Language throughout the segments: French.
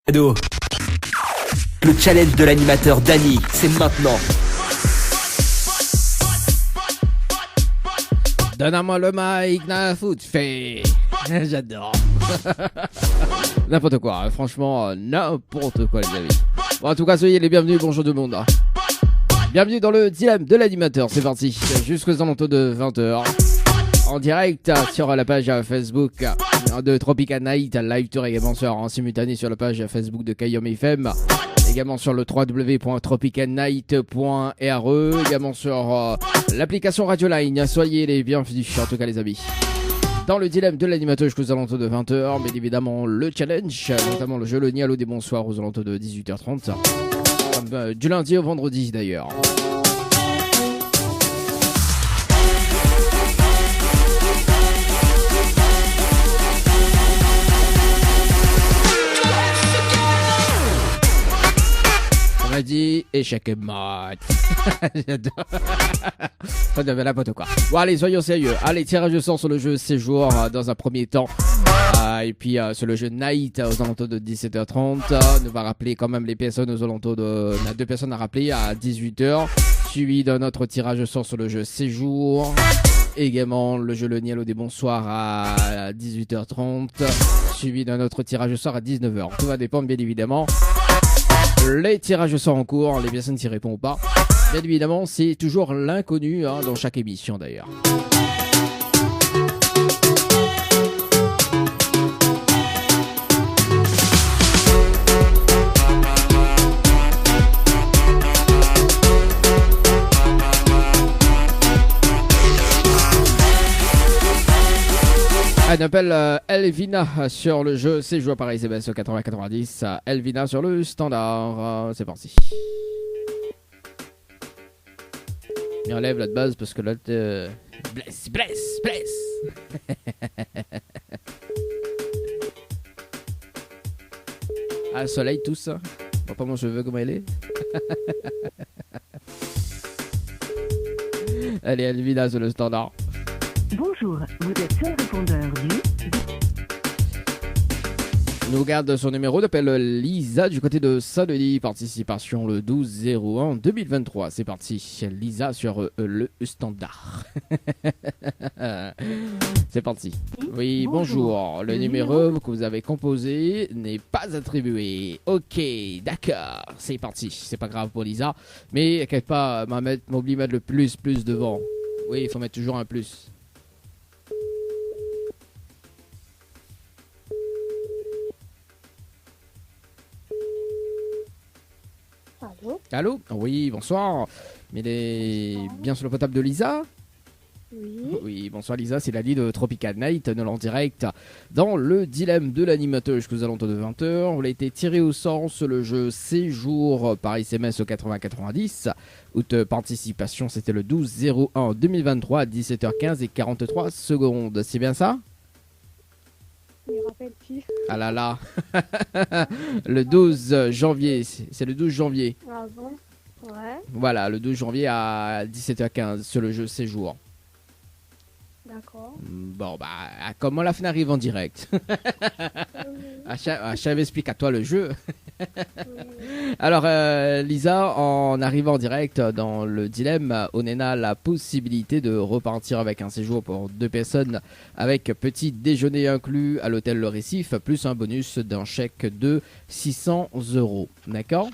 Ado. Le challenge de l'animateur Dany, c'est maintenant. Donne-moi le mic, la foot fait. J'adore. N'importe quoi, franchement, n'importe quoi les amis. Bon, en tout cas, soyez les bienvenus, bonjour tout le monde. Bienvenue dans le dilemme de l'animateur, c'est parti. Jusqu'aux alentours de 20h. En direct sur la page Facebook de Tropical Night, live tour également en simultané sur la page Facebook de Kayom FM, également sur le www.tropicalnight.re, également sur l'application Radio Line. Soyez les bienvenus, en tout cas les amis. Dans le dilemme de l'animateur jusqu'aux alentours de 20h, mais évidemment le challenge, notamment le jeu Le Nialo des Bonsoirs aux alentours de 18h30, du lundi au vendredi d'ailleurs. On a dit échec et mat. J'adore. Ça devait n'importe quoi. Bon allez, soyons sérieux. Allez, tirage de sort sur le jeu Séjour dans un premier temps. Et puis sur le jeu Night aux alentours de 17h30. On va rappeler quand même les personnes aux alentours de... On a 2 personnes à rappeler à 18h. Suivi d'un autre tirage de sort sur le jeu Séjour. Également le jeu Le Nialo des Bonsoirs à 18h30. Suivi d'un autre tirage de sort à 19h. Tout va dépendre bien évidemment. Les tirages sont en cours, les personnes s'y répondent pas. Bien évidemment, c'est toujours l'inconnu dans chaque émission d'ailleurs. On appelle Elvina sur le jeu, c'est joué par SMS 8090. Elvina sur le standard, c'est parti. Il enlève là de base parce que là blesse. Ah, le soleil, tout ça. On voit pas mon cheveu comment il est. Allez, Elvina sur le standard. Bonjour, vous êtes sur le répondeur du... Nous garde son numéro, d'appel Lisa du côté de Saint-Denis. Participation le 12-01-2023. C'est parti, Lisa sur le standard. C'est parti. Oui, bonjour. Le numéro que vous avez composé n'est pas attribué. Ok, d'accord. C'est parti. C'est pas grave pour Lisa. Mais inquiète pas, m'oublie de mettre le plus devant. Oui, il faut mettre toujours un plus. Allô? Allô? Oui, bonsoir. Mais il est bien sur le portable de Lisa? Oui. Oui, bonsoir Lisa, c'est Lali de Tropical Night, nous en direct dans le dilemme de l'animateur jusqu'aux alentours de 20h. On a été tiré au sort sur le jeu Séjour par SMS au 8090. Out participation, c'était le 12-01-2023 à 17h15 et 43 secondes. C'est bien ça? Je me rappelle plus. Ah là là. Le 12 janvier, c'est le 12 janvier. Ah bon? Ouais, Voilà, le 12 janvier à 17h15 sur le jeu Séjour. d'accord. Bon, bah, comment la fin arrive en direct? Achève, explique à toi le jeu. Alors, Lisa, en arrivant en direct dans le dilemme, on a la possibilité de repartir avec un séjour pour 2 personnes avec petit déjeuner inclus à l'hôtel Le Récif, plus un bonus d'un chèque de 600 €. D'accord?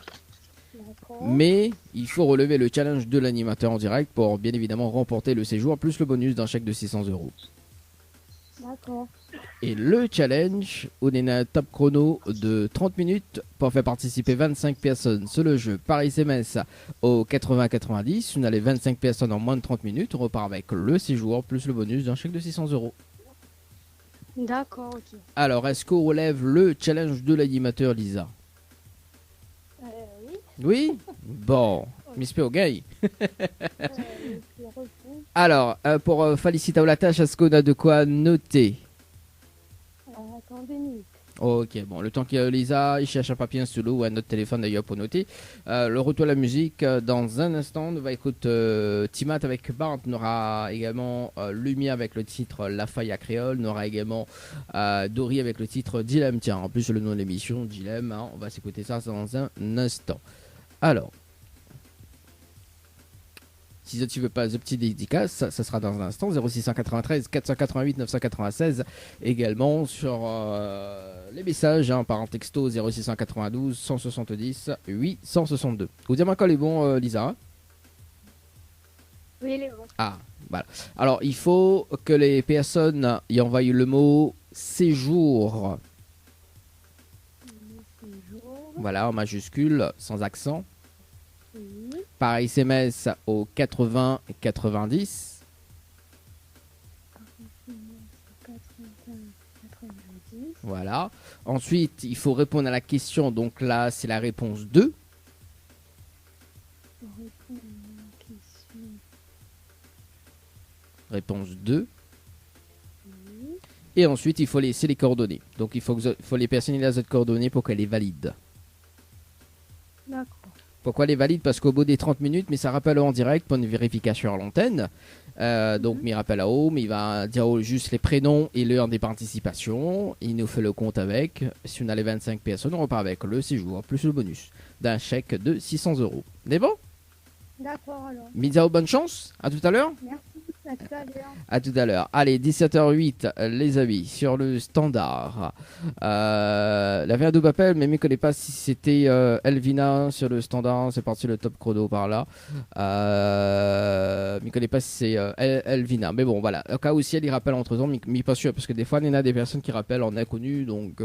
Mais il faut relever le challenge de l'animateur en direct pour bien évidemment remporter le séjour, plus le bonus d'un chèque de 600 €. D'accord. Et le challenge, on est un top chrono de 30 minutes pour faire participer 25 personnes sur le jeu par SMS au 80-90. On a les 25 personnes en moins de 30 minutes. On repart avec le séjour plus le bonus d'un chèque de 600 €. D'accord, ok. Alors, est-ce qu'on relève le challenge de l'animateur, Lisa? Oui. Oui? Bon, Miss P. Gay. Je reprends. Alors, pour féliciter la tâche, est-ce qu'on a de quoi noter? Attendez une minute. Ok, bon, le temps que Lisa il cherche un papier, un stylo ou un autre téléphone d'ailleurs pour noter. Le retour à la musique dans un instant. On va écouter Timat avec Bart. On aura également Lumière avec le titre La Faille à Créole. On aura également Dory avec le titre Dilemme. Tiens, en plus le nom de l'émission, Dilemme. Hein, on va s'écouter ça dans un instant. Alors. Si tu veux pas de petite dédicace, ça sera dans un instant. 0693 488 996. Également sur les messages par un texto 0692 170 862. Vous dites quand les bons, Lisa? Oui, les bons. Ah, voilà. Alors, il faut que les personnes y envoient le mot séjour. Séjour. Voilà, en majuscule, sans accent. Oui. Par SMS au 80 90. 90. Voilà. Ensuite, il faut répondre à la question. Donc là, c'est la réponse 2. Pour répondre à la question. Réponse 2. Oui. Et ensuite, il faut laisser les coordonnées. Donc, il faut les personnes aient les coordonnées pour qu'elle les valide. D'accord. Pourquoi les valide? Parce qu'au bout des 30 minutes, mais ça rappelle en direct pour une vérification à l'antenne. Donc, il rappelle à haut, mais il va dire juste les prénoms et l'heure des participations. Il nous fait le compte avec. Si on a les 25 personnes, on repart avec le séjour plus le bonus d'un chèque de 600 €. C'est bon? D'accord, alors. Misao, bonne chance. À tout à l'heure. Merci. À tout à l'heure. À tout à l'heure. Allez, 17h08, les amis, sur le standard. La verre double appel, mais je ne connais pas si c'était Elvina sur le standard. C'est parti le top chrono par là. Je ne connais pas si c'est Elvina. Mais bon, voilà. Au cas où si elle y rappelle entre temps, mais pas sûr, parce que des fois, il y en a des personnes qui rappellent en inconnu. Donc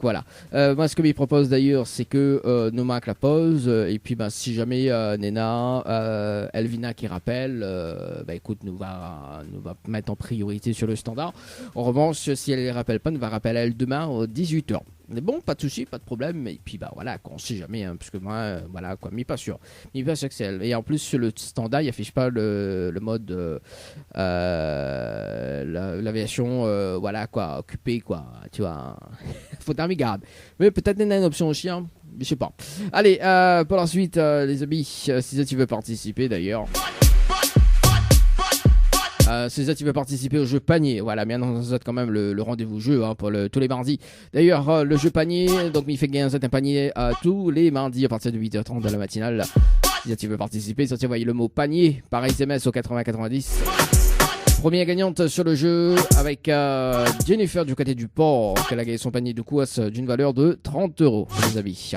voilà. Moi, ce que je propose d'ailleurs, c'est que nous marque la pause. Et puis, si jamais Nena, Elvina qui rappelle, écoute, nous va mettre en priorité sur le standard. En revanche, si elle ne les rappelle pas, nous va rappeler elle demain à 18h. Mais bon, pas de souci, pas de problème. Et puis voilà, on ne sait jamais, hein, parce que moi, voilà, quoi, mais pas sûr. Mais pas sûr que c'est elle. Et en plus, sur le standard, il n'affiche pas le mode la version, voilà, quoi, occupée, quoi. Tu vois, faut t'en garde. Mais peut-être une option aussi, hein. Je sais pas. Allez, pour la suite, les amis, si tu veux participer d'ailleurs. Si tu veux participer au jeu panier, voilà, bien on note quand même le rendez-vous jeu pour tous les mardis. D'ailleurs, le jeu panier, donc il fait gagner un panier tous les mardis à partir de 8h30 de la matinale. Si tu veux participer, si tu envoies le mot panier par SMS au 8090. Première gagnante sur le jeu avec Jennifer du côté du port, qu'elle a gagné son panier de couasse d'une valeur de 30 €, les amis.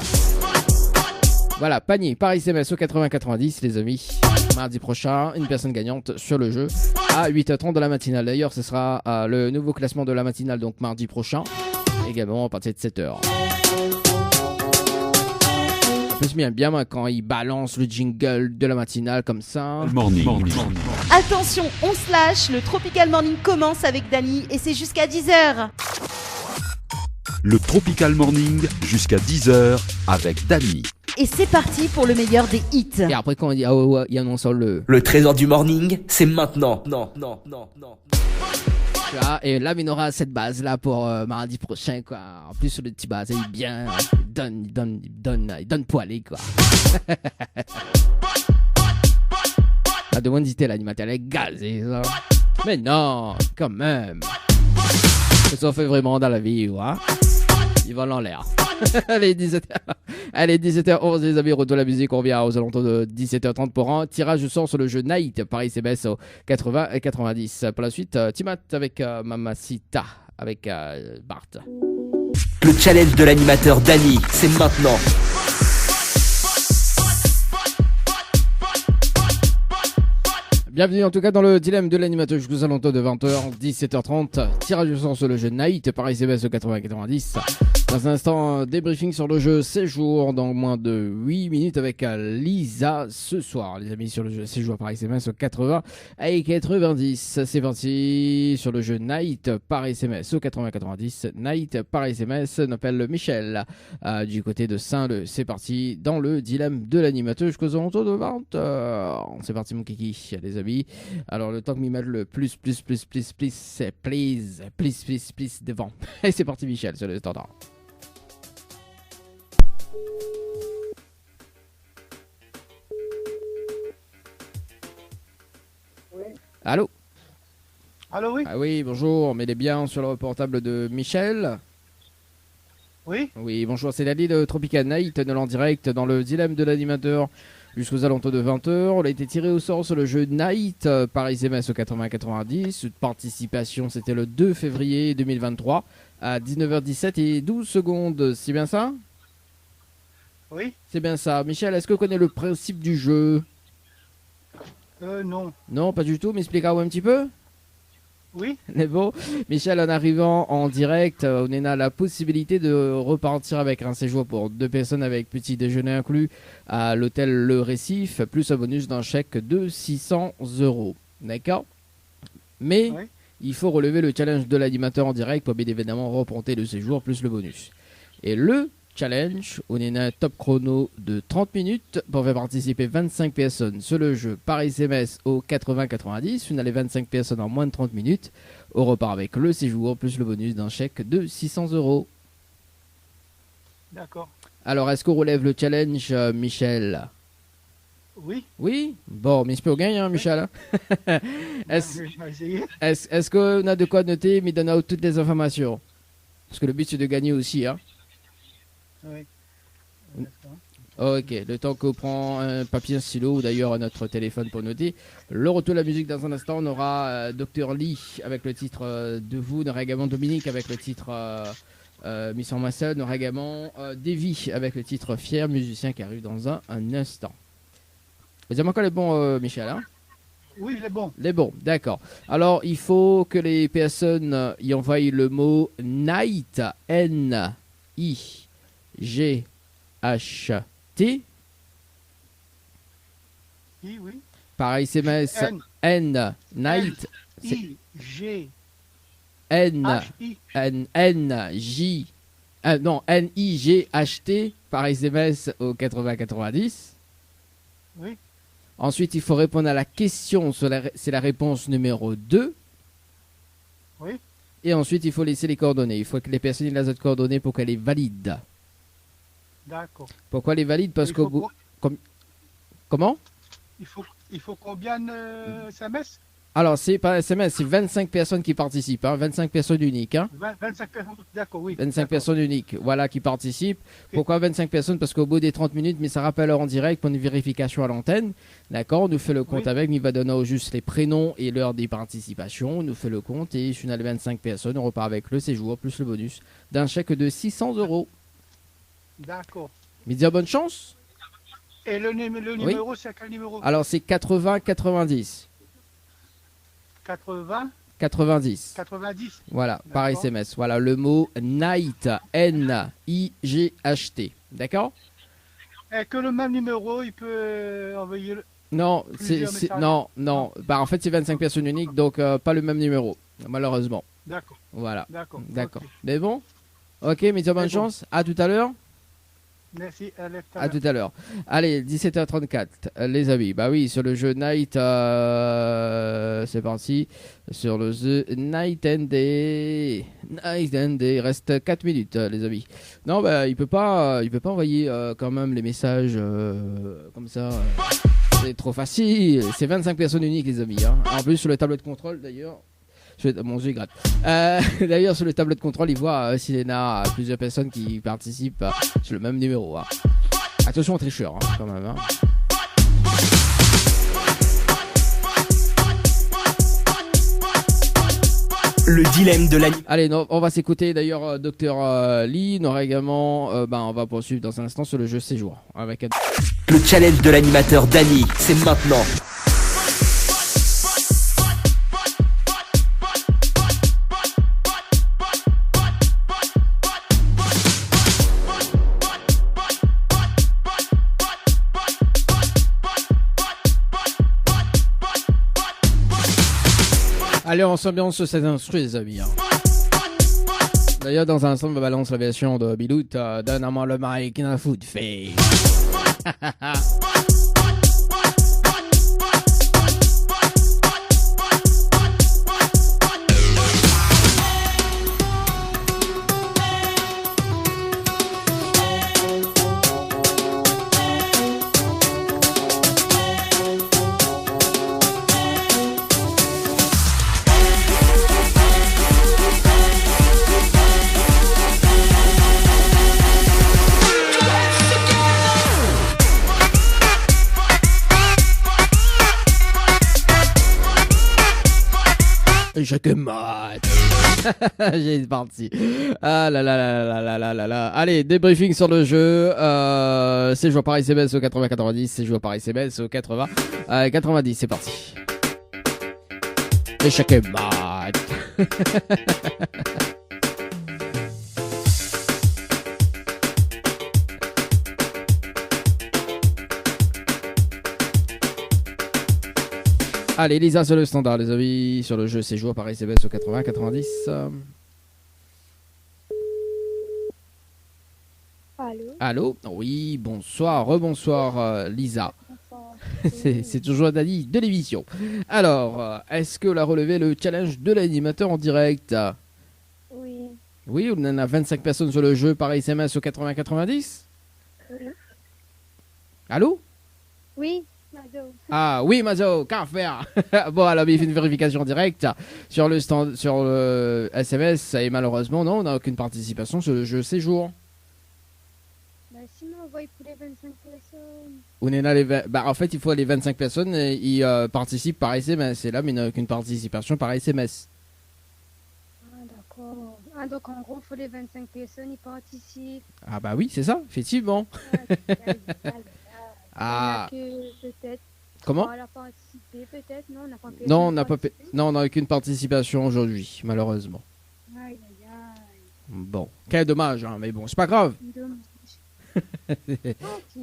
Voilà, panier par SMS au 8090, les amis. Mardi prochain, une personne gagnante sur le jeu à 8h30 de la matinale. D'ailleurs, ce sera le nouveau classement de la matinale, donc mardi prochain, également à partir de 7h. En plus, bien quand il balance le jingle de la matinale comme ça. Morning. Attention, on se lâche, le Tropical Morning commence avec Dany et c'est jusqu'à 10h. Le Tropical Morning jusqu'à 10h avec Dany. Et c'est parti pour le meilleur des hits. Et après, quand on dit il annonce le trésor du morning, c'est maintenant. Non. Tu vois, et là, il aura cette base là pour mardi prochain, quoi. En plus, le petit base, il est bien. Il donne poilé, quoi. La demande d'idée, l'animateur est gazé, ça. Mais non, quand même. C'est ça fait vraiment dans la vie, hein. Ils volent en l'air. Allez, 17h11, les amis, retour à la musique. On revient aux alentours de 17h30 pour un tirage au sort sur le jeu Night par SMS au 80 et 90. Pour la suite, Timat avec Mamacita, avec Bart. Le challenge de l'animateur Dany, c'est maintenant. Bienvenue en tout cas dans le dilemme de l'animateur jusqu'aux alentours de 20h, 17h30. Tirage au sort sur le jeu Night par SMS au 80-90. Dans un instant, débriefing sur le jeu Séjour dans moins de 8 minutes avec Lisa ce soir. Les amis, sur le jeu Séjour par SMS au 80 et 90. C'est parti sur le jeu Night par SMS au 80-90. Night par SMS, on appelle Michel du côté de Saint-Leu. C'est parti dans le dilemme de l'animateur jusqu'aux alentours de 20h. C'est parti mon kiki, les amis. amis. Alors, le temps que m'y mette le plus, c'est please devant. Et c'est parti, Michel, sur le standard. Allô? Allô, oui? Ah oui, bonjour, on met les biens sur le portable de Michel. Oui? Oui, bonjour, c'est Dani de Tropical Night, nous en direct dans le dilemme de l'animateur jusqu'aux alentours de 20h. On a été tiré au sort sur le jeu Night, Paris SMS au 80-90. Participation, c'était le 2 février 2023 à 19h17 et 12 secondes. C'est bien ça? Oui? C'est bien ça. Michel, est-ce que vous connaissez le principe du jeu? Non. Non, pas du tout, m'expliquez-vous un petit peu? Oui? Mais bon, Michel, en arrivant en direct, on a la possibilité de repartir avec un séjour pour 2 personnes avec petit déjeuner inclus à l'hôtel Le Récif, plus un bonus d'un chèque de 600 €. D'accord? Mais Oui. il faut relever le challenge de l'animateur en direct pour bien évidemment remporter le séjour plus le bonus. Et le challenge, on est un top chrono de 30 minutes pour faire participer 25 personnes sur le jeu par SMS au 80-90. On a les 25 personnes en moins de 30 minutes. On repart avec le séjour plus le bonus d'un chèque de 600 €. D'accord. Alors, est-ce qu'on relève le challenge, Michel? Oui? Oui? Bon, mais je peux gagner, hein, Michel. Est-ce Je vais essayer. est-ce qu'on a de quoi noter, mais donner toutes les informations? Parce que le but, c'est de gagner aussi, hein. Oui. Ok, le temps qu'on prend un papier, un stylo ou d'ailleurs notre téléphone pour noter. Le retour de la musique dans un instant, on aura Dr Lee avec le titre De vous, on aura également Dominique avec le titre Mission Mason, on aura également Davy avec le titre Fier, musicien qui arrive dans un instant. Vous avez encore les bons, Michel, hein? Oui, il est bon. Les bons, d'accord. Alors, il faut que les personnes y envoient le mot Night, N-I-G-H-T. Oui, oui. Par SMS, N. N, Night, c'est I, G, N, H, I. N, N, J, non, N-I-G-H-T par SMS au 80-90. Oui. Ensuite, il faut répondre à la question, c'est la réponse numéro 2. Oui. Et ensuite, il faut laisser les coordonnées. Il faut que les personnes aient les autres coordonnées pour qu'elles les valident. D'accord. Pourquoi les valident? Parce Il qu'au faut bout... quoi Comment? Il faut combien de SMS? Alors, c'est pas SMS, c'est 25 personnes qui participent, hein, 25 personnes uniques. Hein. 25 personnes, d'accord, oui. 25 d'accord. personnes uniques, voilà, qui participent. Pourquoi 25 personnes? Parce qu'au bout des 30 minutes, mais ça rappelle en direct pour une vérification à l'antenne. D'accord, on nous fait le compte avec, mais il va donner juste les prénoms et l'heure des participations. On nous fait le compte et si on a les 25 personnes, on repart avec le séjour plus le bonus d'un chèque de 600 €. D'accord. Mais dire bonne chance. Et le numéro, c'est quel numéro? Alors, c'est 80-90. 80, 90. 90. Voilà, par D'accord. SMS. Voilà, le mot Night, N-I-G-H-T. D'accord? Et que le même numéro, il peut envoyer le... Non, Plusieurs messages. non. Bah, en fait, c'est 25 personnes uniques, donc pas le même numéro, malheureusement. D'accord, Voilà, d'accord. d'accord. Ok. Mais bon? Ok, mais bonne bon. chance. À tout à l'heure. Merci, allez, À tout à l'heure. Allez, 17h34, les amis. Bah oui, sur le jeu Night, c'est parti. Sur le jeu Night and Day. Night and Day. Il reste 4 minutes, les amis. Non, bah, il peut pas envoyer quand même les messages comme ça. C'est trop facile. C'est 25 personnes uniques, les amis. Hein. En plus, sur le tableau de contrôle, d'ailleurs. Mon Dieu, il gratte. D'ailleurs, sur le tableau de contrôle, il voit s'il y en a plusieurs personnes qui participent sur le même numéro. Hein. Attention aux tricheurs, hein, quand même. Hein. Le dilemme de l'animateur. Allez, non, on va s'écouter d'ailleurs Dr Lee. On aura également, on va poursuivre dans un instant sur le jeu Séjour. Avec... Le challenge de l'animateur Dany, c'est maintenant. Allez, on s'ambiance sur cet instru, les amis. Hein. D'ailleurs, dans un instant, on va balancer la version de Bilout. Donne-moi le mic in a foot face. Échec et mat. J'ai parti. Ah là là là là là là là là. Allez, débriefing sur le jeu. C'est joué par SMS au 80-90. C'est joué par SMS au 80-90. C'est parti. Échec et mat. Allez, Lisa sur le standard, les amis. Sur le jeu, c'est joué par SMS au 80-90. Allô? Allô? Oui, bonsoir, rebonsoir, Lisa. Bonsoir. C'est toujours Dani de l'émission. Alors, est-ce que la relevé le challenge de l'animateur en direct? Oui. Oui, on en a 25 personnes sur le jeu par SMS au 80-90. Oui. Allô? Oui, Mado. Ah oui, Mazo, qu'à faire? Bon, alors, il fait une vérification directe sur le stand, sur le SMS et malheureusement, non, on n'a aucune participation sur le jeu séjour. Bah, sinon, on va y pour les 25 personnes. On est là bah, en fait, il faut les 25 personnes et ils participent par SMS. Et là, mais il n'y a aucune participation par SMS. Ah, d'accord. Ah, donc en gros, il faut les 25 personnes, ils participent. Ah bah oui, c'est ça, effectivement. Ah, Il y en a que peut-être. comment? On a participé, peut-être. Non, on n'a pas Non, on n'a pas, participé. non, on n'a aucune participation aujourd'hui, malheureusement. Aïe, aïe, aïe. Bon, quel dommage, hein, mais bon, c'est pas grave. Dommage. Ok.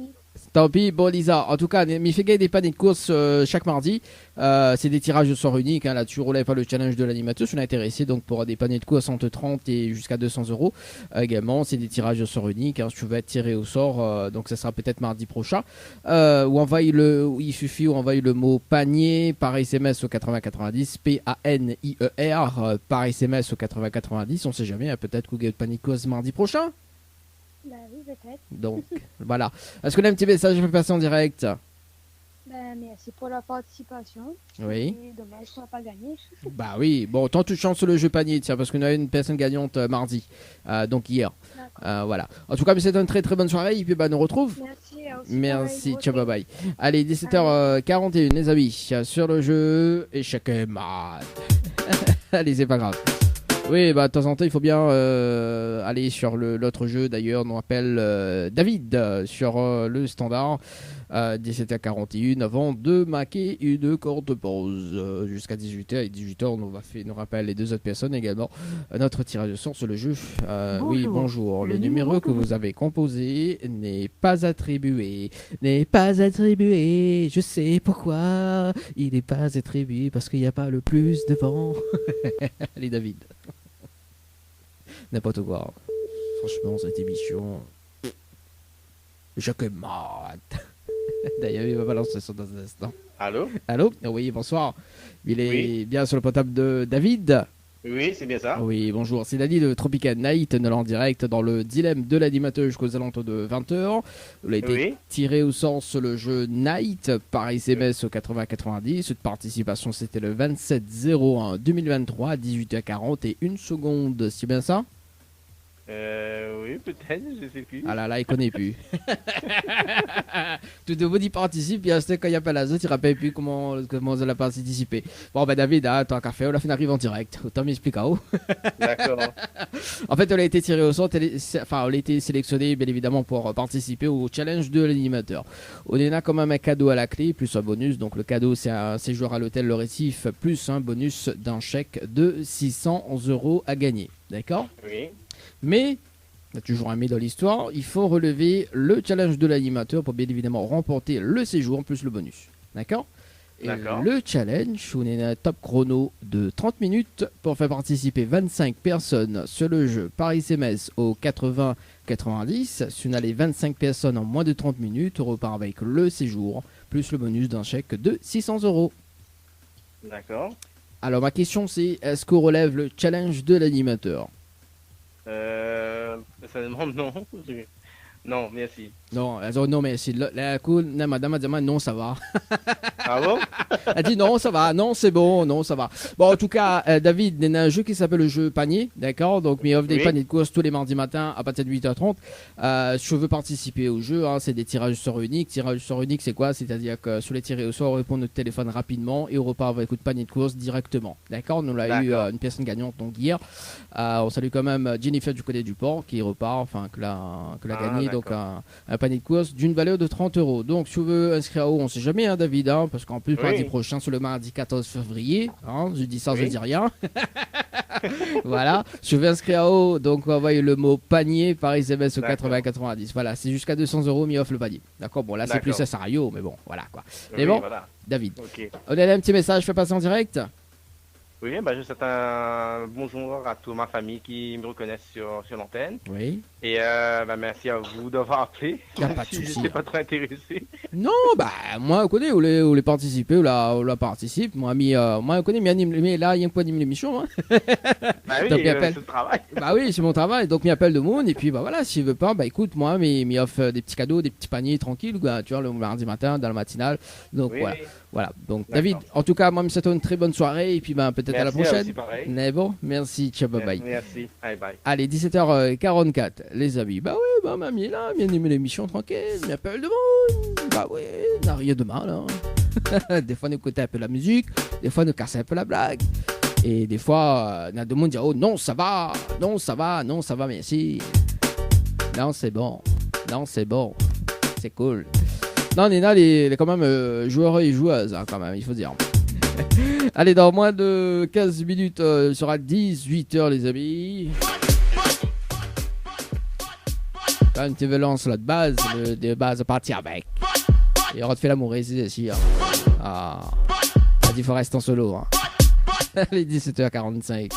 Tant pis, bon Lisa, en tout cas, m'y fait gagner des paniers de course chaque mardi. C'est des tirages au sort unique, hein, là tu relèves pas le challenge de l'animateur, si on est intéressé, donc pour des paniers de course entre 30 et jusqu'à 200 euros. Également, c'est des tirages au sort unique, hein, si tu veux être tiré au sort, donc ça sera peut-être mardi prochain. Il suffit envoyer le mot panier par SMS au 80-90, P-A-N-I-E-R, par SMS au 80-90, on sait jamais, hein, peut-être qu'on gagne panier de course mardi prochain. Bah oui, peut-être. Donc voilà. Est-ce qu'on a un petit message à faire passer en direct? Bah, merci pour la participation. Oui. Et dommage qu'on n'a pas gagné. Bah oui, bon, tente une chance sur le jeu panier, tiens, parce qu'on a une personne gagnante mardi, donc hier. D'accord. Voilà. En tout cas, c'est une très très bonne soirée, et puis bah, nous retrouve. Merci. Aussi Merci, pareil, ciao, bye bye. Allez, 17h41, les amis, sur le jeu, et chacun mat. Allez, c'est pas grave. Oui, bah de temps en temps, il faut bien aller sur l'autre jeu. D'ailleurs, on appelle David sur le standard 17h41 avant de marquer une courte pause jusqu'à 18h. Et 18h, on va faire, nous rappelle les deux autres personnes également. Notre tirage de sort sur le jeu. Oui, bonjour. Le numéro que vous avez composé n'est pas attribué. N'est pas attribué. Je sais pourquoi. Il n'est pas attribué parce qu'il n'y a pas le plus devant. Allez, David. N'importe quoi. Franchement, cette émission. Jacques Mat. D'ailleurs, il va balancer ça dans un instant. Allô? Allô? Oui, bonsoir. Il est Oui. bien sur le portable de David. Oui, c'est bien ça. Oui, bonjour. C'est Dani de Tropical Night, nous en direct dans le dilemme de l'animateur jusqu'aux alentours de 20h. Vous avez été Oui. tiré au sort sur le jeu Night par SMS au 80-90. Cette participation, c'était le 27-01-2023 à 18h40 et 1 seconde. C'est bien ça? Oui, peut-être, je sais plus. Ah là là, il connaît plus. Tout le monde y participe, et quand il n'y a pas la zone, il ne rappelle plus comment on a participé. Bon, ben David, hein, tant qu'à faire, on arrive en direct. Autant m'expliquer. D'accord. En fait, on a été tiré au sort, enfin, on a été sélectionné, bien évidemment, pour participer au challenge de l'animateur. On en a quand même un cadeau à la clé, plus un bonus. Donc, le cadeau, c'est un séjour à l'hôtel Le Récif, plus un bonus d'un chèque de 600 € à gagner. D'accord? Oui. Mais, il y a toujours un mais dans l'histoire, il faut relever le challenge de l'animateur pour bien évidemment remporter le séjour plus le bonus. D'accord? Et D'accord. le challenge, on est à un top chrono de 30 minutes pour faire participer 25 personnes sur le jeu par SMS au 80-90. Si on a les 25 personnes en moins de 30 minutes, on repart avec le séjour plus le bonus d'un chèque de 600 €. D'accord. Alors ma question c'est, est-ce qu'on relève le challenge de l'animateur? Ça demande non. Non, merci. Non, elle dit non, mais si la cool, non, madame a dit non, ça va. Ah bon? Elle dit non, ça va, non, c'est bon, non, ça va. Bon, en tout cas, David, il y a un jeu qui s'appelle le jeu panier, d'accord? Donc, il offre des Oui. paniers de course tous les mardis matins à partir de 8h30. Si tu veux participer au jeu, hein, c'est des tirages au sort unique. Tirage au sort unique, c'est quoi? C'est-à-dire que sur les tirés au sort, on répond notre téléphone rapidement et on repart avec un panier de course directement, d'accord? On a eu une personne gagnante donc hier. On salue quand même Jennifer du côté du port qui repart, enfin, que l'a gagné, donc un panier de course d'une valeur de 30 euros. Donc, si tu veux inscrire à haut, on sait jamais, hein, David, hein, parce qu'en plus, mardi prochain, sur le mardi 14 février, hein, je dis ça, je dis rien. Voilà, je vais inscrire à haut, donc envoyez le mot panier par SMS au 80-90. Voilà, c'est jusqu'à 200 euros, mais offre le panier. D'accord, bon, là, c'est plus Sassarayo, mais bon, voilà quoi. Mais bon, voilà. David, Ok. on a un petit message, fais passer en direct. Oui, bah, je souhaite un bonjour à toute ma famille qui me reconnaissent sur l'antenne. Oui. Et bah, merci à vous d'avoir appelé. Y a pas de Si souci. je n'étais pas très intéressé. Non, bah, moi, on connaît, où les participer, où la participe. Moi, on connaît, mais là, il y a un point d'anime l'émission, hein. Bah oui, Donc, c'est le travail. Bah oui, c'est mon travail, donc m'y appelle de monde, et puis bah voilà, s'il veut pas, bah écoute, moi, m'y offre des petits cadeaux, des petits paniers tranquilles, quoi, tu vois, le mardi matin, dans le matinal. Donc Oui. voilà. Donc David, en tout cas, moi, je te souhaite une très bonne soirée, et puis bah peut-être à la Merci, prochaine. aussi, pareil. Mais bon, merci, ciao, bye bye. Merci. Allez, bye. Allez, 17h44, les amis. Bah oui, bah mamie est là, bien aimé l'émission tranquille, m'y appelle de monde. Bah oui, n'a rien de mal, hein. Des fois, nous écoutons un peu la musique, des fois, nous cassons un peu la blague. Et des fois, il y a des gens qui disent oh non, ça va, non, ça va, non, ça va, merci. Non, c'est bon, non, c'est bon, c'est cool. Non, on est là, les quand même joueurs et joueuses, hein, quand même, il faut dire. Allez, dans moins de 15 minutes, il sera 18h, les amis. Quand même, tu veux lancer là de base à partir avec. Et on te fait l'amour ici, hein. Ah, t'as dit faut rester en solo, hein. Allez, 17h45.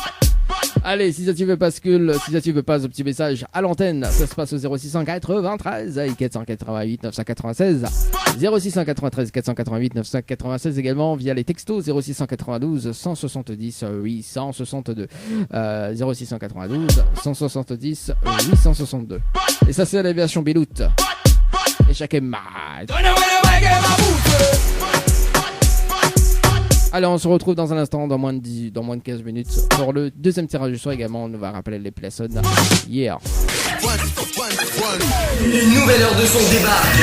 Allez, si ça tu veux bascule, si ça tu veux pas un petit message à l'antenne, ça se passe au 0693 et 488 996. 0693 488 996 également via les textos 0692 170 862. 0692 170 862. Et ça c'est l'aviation Biloute. Et chaque match. Allez, on se retrouve dans un instant, dans moins de 15 minutes, pour le deuxième tirage du soir également. On va rappeler les personnes hier. Une nouvelle heure de son débarque.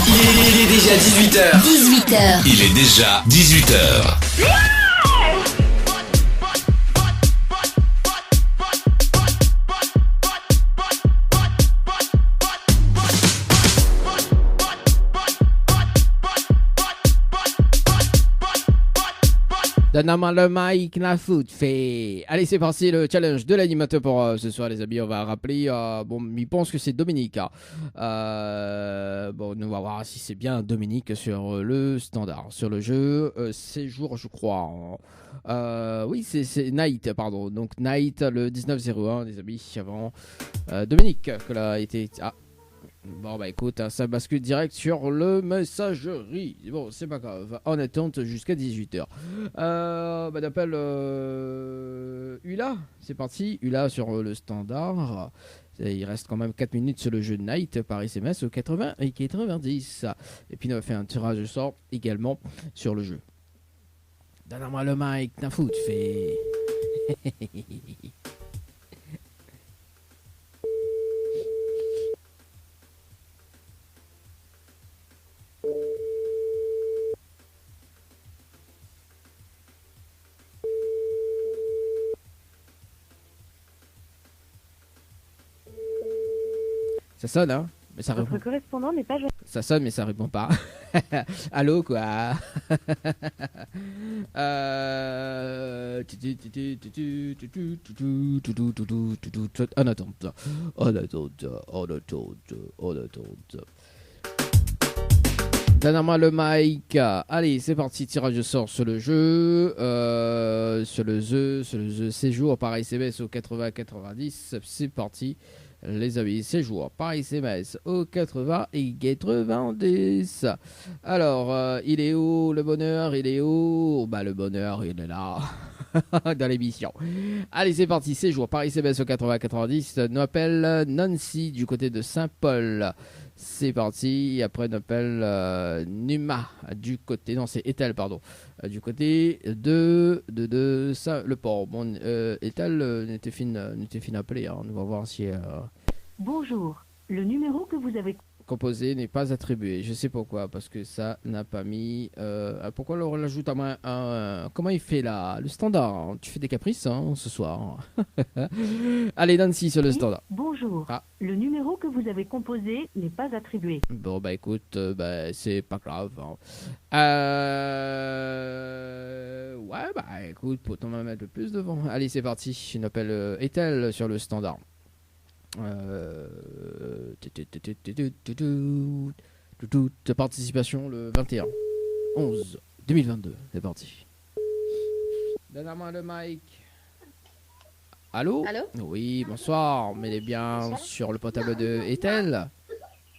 Il est déjà 18h. Il est déjà 18h. Donne-moi le mic, la foot fait. Allez, c'est parti, le challenge de l'animateur pour ce soir, les amis. On va rappeler. Bon, il pense que c'est Dominique. Hein. Bon, on va voir si c'est bien Dominique sur le standard. Sur le jeu, séjour, je crois. Oui, c'est Night, pardon. Donc, Night, le 1901, les amis, avant Dominique, que là a été. Ah. Bon bah écoute, hein, ça bascule direct sur le messagerie. Bon, c'est pas grave. En attente jusqu'à 18h. Bah d'appel Ula. C'est parti. Ula sur le standard. Il reste quand même 4 minutes sur le jeu de Night par SMS au 80 et 90. Et puis on va faire un tirage de sort également sur le jeu. Donne-moi le mic, t'as foutu, fait. Ça sonne, hein? Mais ça répond. Votre correspondant n'est pas joignable. Ça sonne, mais ça répond pas. Allô, quoi? En attente. Donne-moi le mic. Allez, c'est parti. Tirage de sort sur le jeu. Sur le jeu séjour par SMS au 80-90. C'est parti. Les amis, séjour par SMS au 80 et 90. Alors, il est où le bonheur? Il est où? Bah, le bonheur, il est là. dans l'émission. Allez, c'est parti, séjour par SMS au 80-90. Nous appelle Nancy du côté de Saint-Paul. C'est parti. Après, on appelle Numa du côté. Non, c'est Ethel, pardon. Du côté de le port. Bon, Ethel n'était fine appeler. Hein. On va voir si. Bonjour. Le numéro que vous avez Composé n'est pas attribué. Je sais pourquoi, parce que ça n'a pas mis. Pourquoi on l'ajoute à comment il fait là le standard hein. Tu fais des caprices hein, ce soir. Allez, Nancy sur le standard. Bonjour. Ah. Le numéro que vous avez composé n'est pas attribué. Bon, bah écoute, c'est pas grave. Hein. Ouais, bah écoute, peut-on en mettre plus devant. Allez, c'est parti. Je m'appelle Ethel sur le standard. De participation le 21 11 2022. C'est parti. Donne-moi le mic. Allô? Allô? Oui, bonsoir. Mais bien sur le portable de Ethel.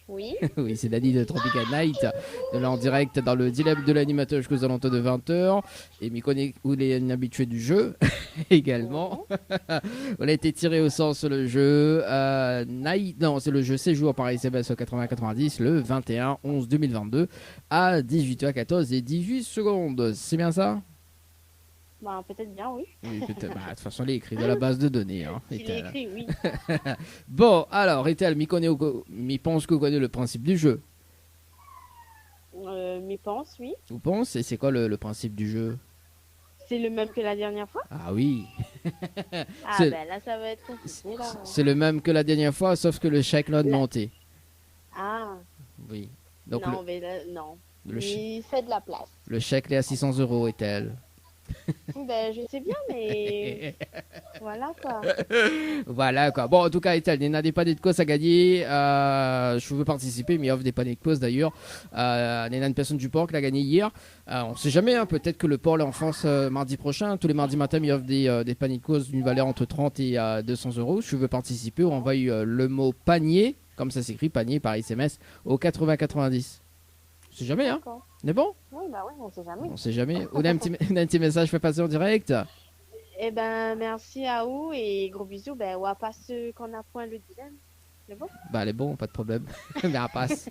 Oui. Oui, c'est Dani de Tropical Night. De là en direct dans le dilemme de l'animateur jusqu'aux alentours de 20h. Et Mikone, où il est un habitué du jeu également. On a été tiré au sort sur le jeu Night. Non, c'est le jeu Séjour par SMS 80-90 le 21 11 2022 à 18h14 et 18 secondes. C'est bien ça? Bah, peut-être bien, oui. Oui, peut-être. Bah, de toute façon, il est écrit dans la base de données. Hein, il est écrit, oui. Bon, alors, Ethel, mi pense que vous connaissez le principe du jeu. Mais pense, oui. Vous pensez? Et c'est quoi le principe du jeu? C'est le même que la dernière fois? Ah oui. Ah ben là, ça va être compliqué, là. C'est le même que la dernière fois, sauf que le chèque l'a augmenté. Ah. Oui. Donc non, mais là, non. Le il fait de la place. Le chèque est à 600 €, Ethel. Ben, je sais bien, mais voilà quoi. Voilà quoi. Bon, en tout cas, Ethel, il n'y a pas de cause à gagner. Je veux participer, mais il offre des paniers de cause d'ailleurs. Il y a une personne du port qui l'a gagné hier. On ne sait jamais, hein, peut-être que le port l'enfonce mardi prochain. Tous les mardis matin, il offre des paniers de cause d'une valeur entre 30 et 200 €. Si tu veux participer, on envoie le mot panier, comme ça s'écrit, panier par SMS, au 80-90. On sait jamais, hein. On est bon? Oui, bah oui, on sait jamais. On sait jamais. On a un petit message fait passer en direct. Eh ben, merci à vous et gros bisous. Ben, on va passer qu'on a point le dilemme. C'est bon? Bah, elle est bon, pas de problème. Mais elle passe.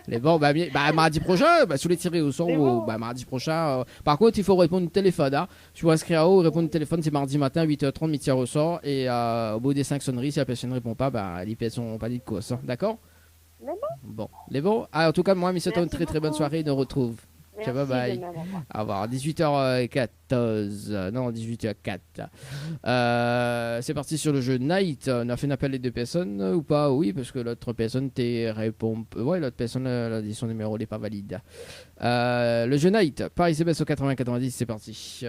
Elle est bon, bah, mardi prochain, bah, si vous les tirez au son, bon. bah, mardi prochain. Par contre, il faut répondre au téléphone. Hein. Si vous inscrivez à haut, répondre au téléphone, c'est mardi matin, 8h30, mi tir au sort. Et au bout des 5 sonneries, si la personne ne répond pas, bah, les pièces sont pas dit de cause. Hein. D'accord? Les bons? Bon, les bons. Ah, en tout cas, moi, mais c'est une très très bonne beaucoup. soirée. Nous retrouve. Merci, Ciao, bye bye. de même, au revoir. Au revoir. 18h14. Non, 18h04. C'est parti sur le jeu Night. On a fait un appel les deux personnes ou pas? Oui, parce que l'autre personne répond. Ouais, l'autre personne a dit son numéro n'est pas valide. Le jeu Night. Paris CBS au 80-90. C'est parti.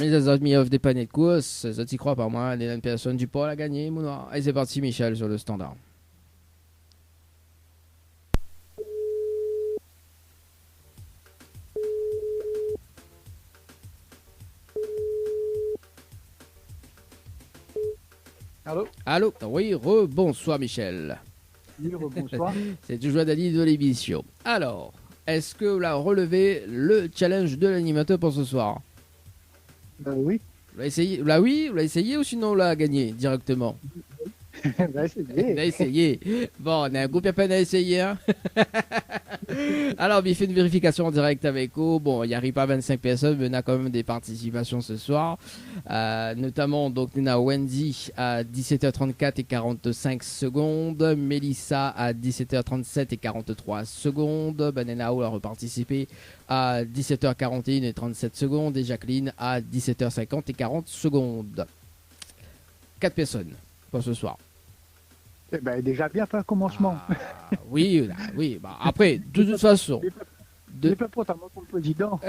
Les amis offrent des paniers de course, ça t'y croit par moi, les personnes du pôle a gagné, mon noir. Et c'est parti, Michel, sur le standard. Allô? Allô? Oui, rebonsoir, Michel. Oui, rebonsoir. C'est toujours Dani de l'émission. Alors, est-ce que vous avez relevé le challenge de l'animateur pour ce soir? Oui. Vous l'avez essayé ou sinon on l'a gagné directement? On a essayé. On a essayé. Bon, on a un groupe à peine à essayer. Hein. Alors, il fait une vérification en direct avec eux. Bon, il n'y arrive pas à 25 personnes, mais on a quand même des participations ce soir. Notamment, donc, on a Wendy à 17h34 et 45 secondes. Mélissa à 17h37 et 43 secondes. Bananao a reparticipé à 17h41 et 37 secondes. Et Jacqueline à 17h50 et 40 secondes. 4 personnes pour ce soir. Eh ben, déjà bien fait un commencement. Oui, oui. Bah, après, de toute façon. Je peux pas pour le président.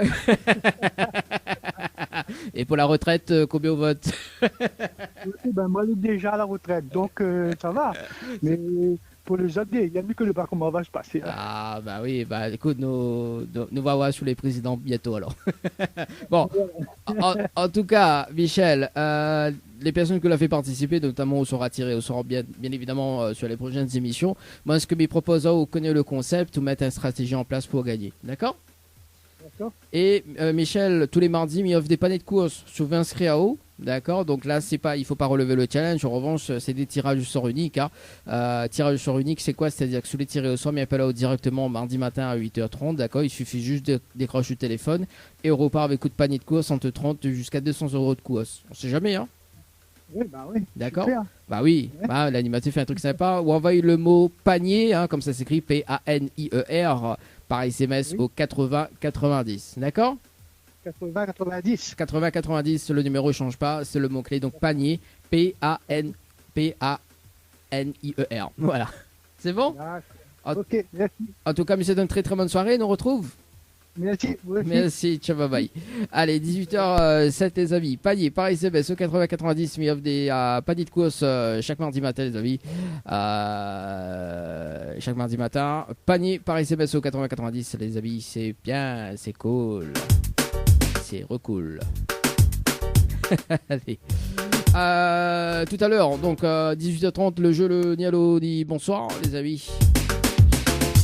Et pour la retraite, combien on vote? Ben, moi, je suis déjà à la retraite, donc ça va. Mais pour les aider. Il y a mieux que le pas comment va se passer. Là. Ah, bah oui, bah écoute, nous va voir sur les présidents bientôt alors. Bon, en tout cas, Michel, les personnes que l'ont fait participer, notamment, seront tirées au sort bien évidemment sur les prochaines émissions. Moi, ce que je propose, vous connaissez le concept, ou mettre une stratégie en place pour gagner. D'accord? D'accord. Et Michel, tous les mardis, il offre des paniers de courses. Je vais inscrire à haut. D'accord, donc là il faut pas relever le challenge. En revanche, c'est des tirages au sort uniques. Tirage au sort unique, c'est quoi? C'est-à-dire que sous les tirés au sort, il appelle là directement mardi matin à 8h30. D'accord, il suffit juste de décrocher le téléphone et on repart avec coup de panier de course entre 30 jusqu'à 200 euros de course. On sait jamais, hein? Oui, bah oui. D'accord. Super. Bah oui, Ouais. bah, l'animateur fait un truc sympa. Ou envoyez le mot panier, comme ça s'écrit PANIER, par SMS au 80-90. D'accord? 80-90. 80-90, le numéro ne change pas, c'est le mot-clé, donc panier, P-A-N-I-E-R. Voilà. C'est bon? Ok, merci. En tout cas, monsieur, une très très bonne soirée, nous on retrouve. Merci. Merci, ciao, bye bye. Allez, 18h07 les amis, panier par SMS au 80-90, mais offre des paniers de course chaque mardi matin les amis. Chaque mardi matin, panier par SMS au 80-90 les amis, c'est bien, c'est cool. C'est recool. Allez. Tout à l'heure, donc 18h30, le jeu Le Nialo dit bonsoir, les amis.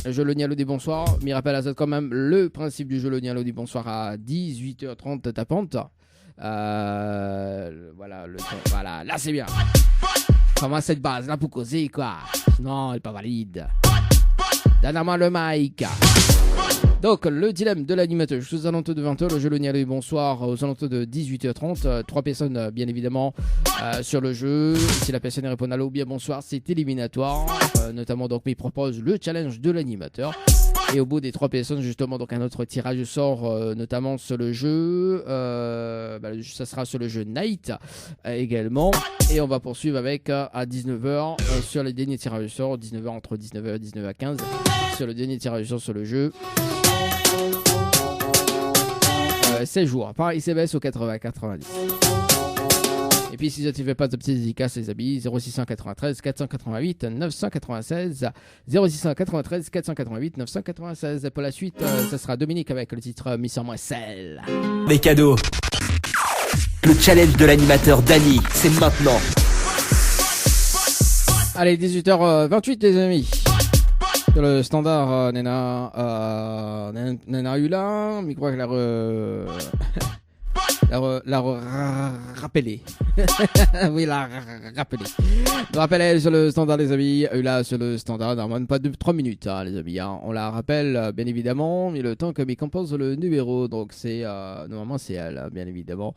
Le jeu Le Nialo dit bonsoir. Mais rappelle à ça quand même le principe du jeu Le Nialo dit bonsoir à 18h30 tapante. Voilà, le temps. Voilà, là c'est bien. Comment cette base là pour causer quoi? Non, elle n'est pas valide. Donne-moi le mic. Donc, le dilemme de l'animateur, aux alentours de 20h, le jeu Le Nialo, bonsoir, aux alentours de 18h30. 3 personnes, bien évidemment, sur le jeu. Si la personne répond allô, bien bonsoir, c'est éliminatoire. Notamment, donc, il propose le challenge de l'animateur. Et au bout des 3 personnes, justement, donc un autre tirage sort, notamment sur le jeu. Ça sera sur le jeu Night également. Et on va poursuivre avec à 19h sur les derniers tirages sort. 19h entre 19h et 19h15 sur le dernier tirage sort sur le jeu. 16 jours par SMS au 80-90. Et puis si ça ne fait pas de petites dédicaces les amis, 0693 488 996 0693 488 996. Pour la suite, ça sera Dominique avec le titre Mission Moisselle. Des cadeaux. Le challenge de l'animateur Dany, c'est maintenant. Allez, 18h28 les amis. Sur le standard, Nena eu là, mais je crois que la rappelé. Oui, la rappelé. Rappelez sur le standard, les amis. Là, sur le standard, normalement, pas de 3 minutes, les amis. On la rappelle, bien évidemment, mais le temps que compose le numéro. Donc, c'est normalement, c'est elle, bien évidemment.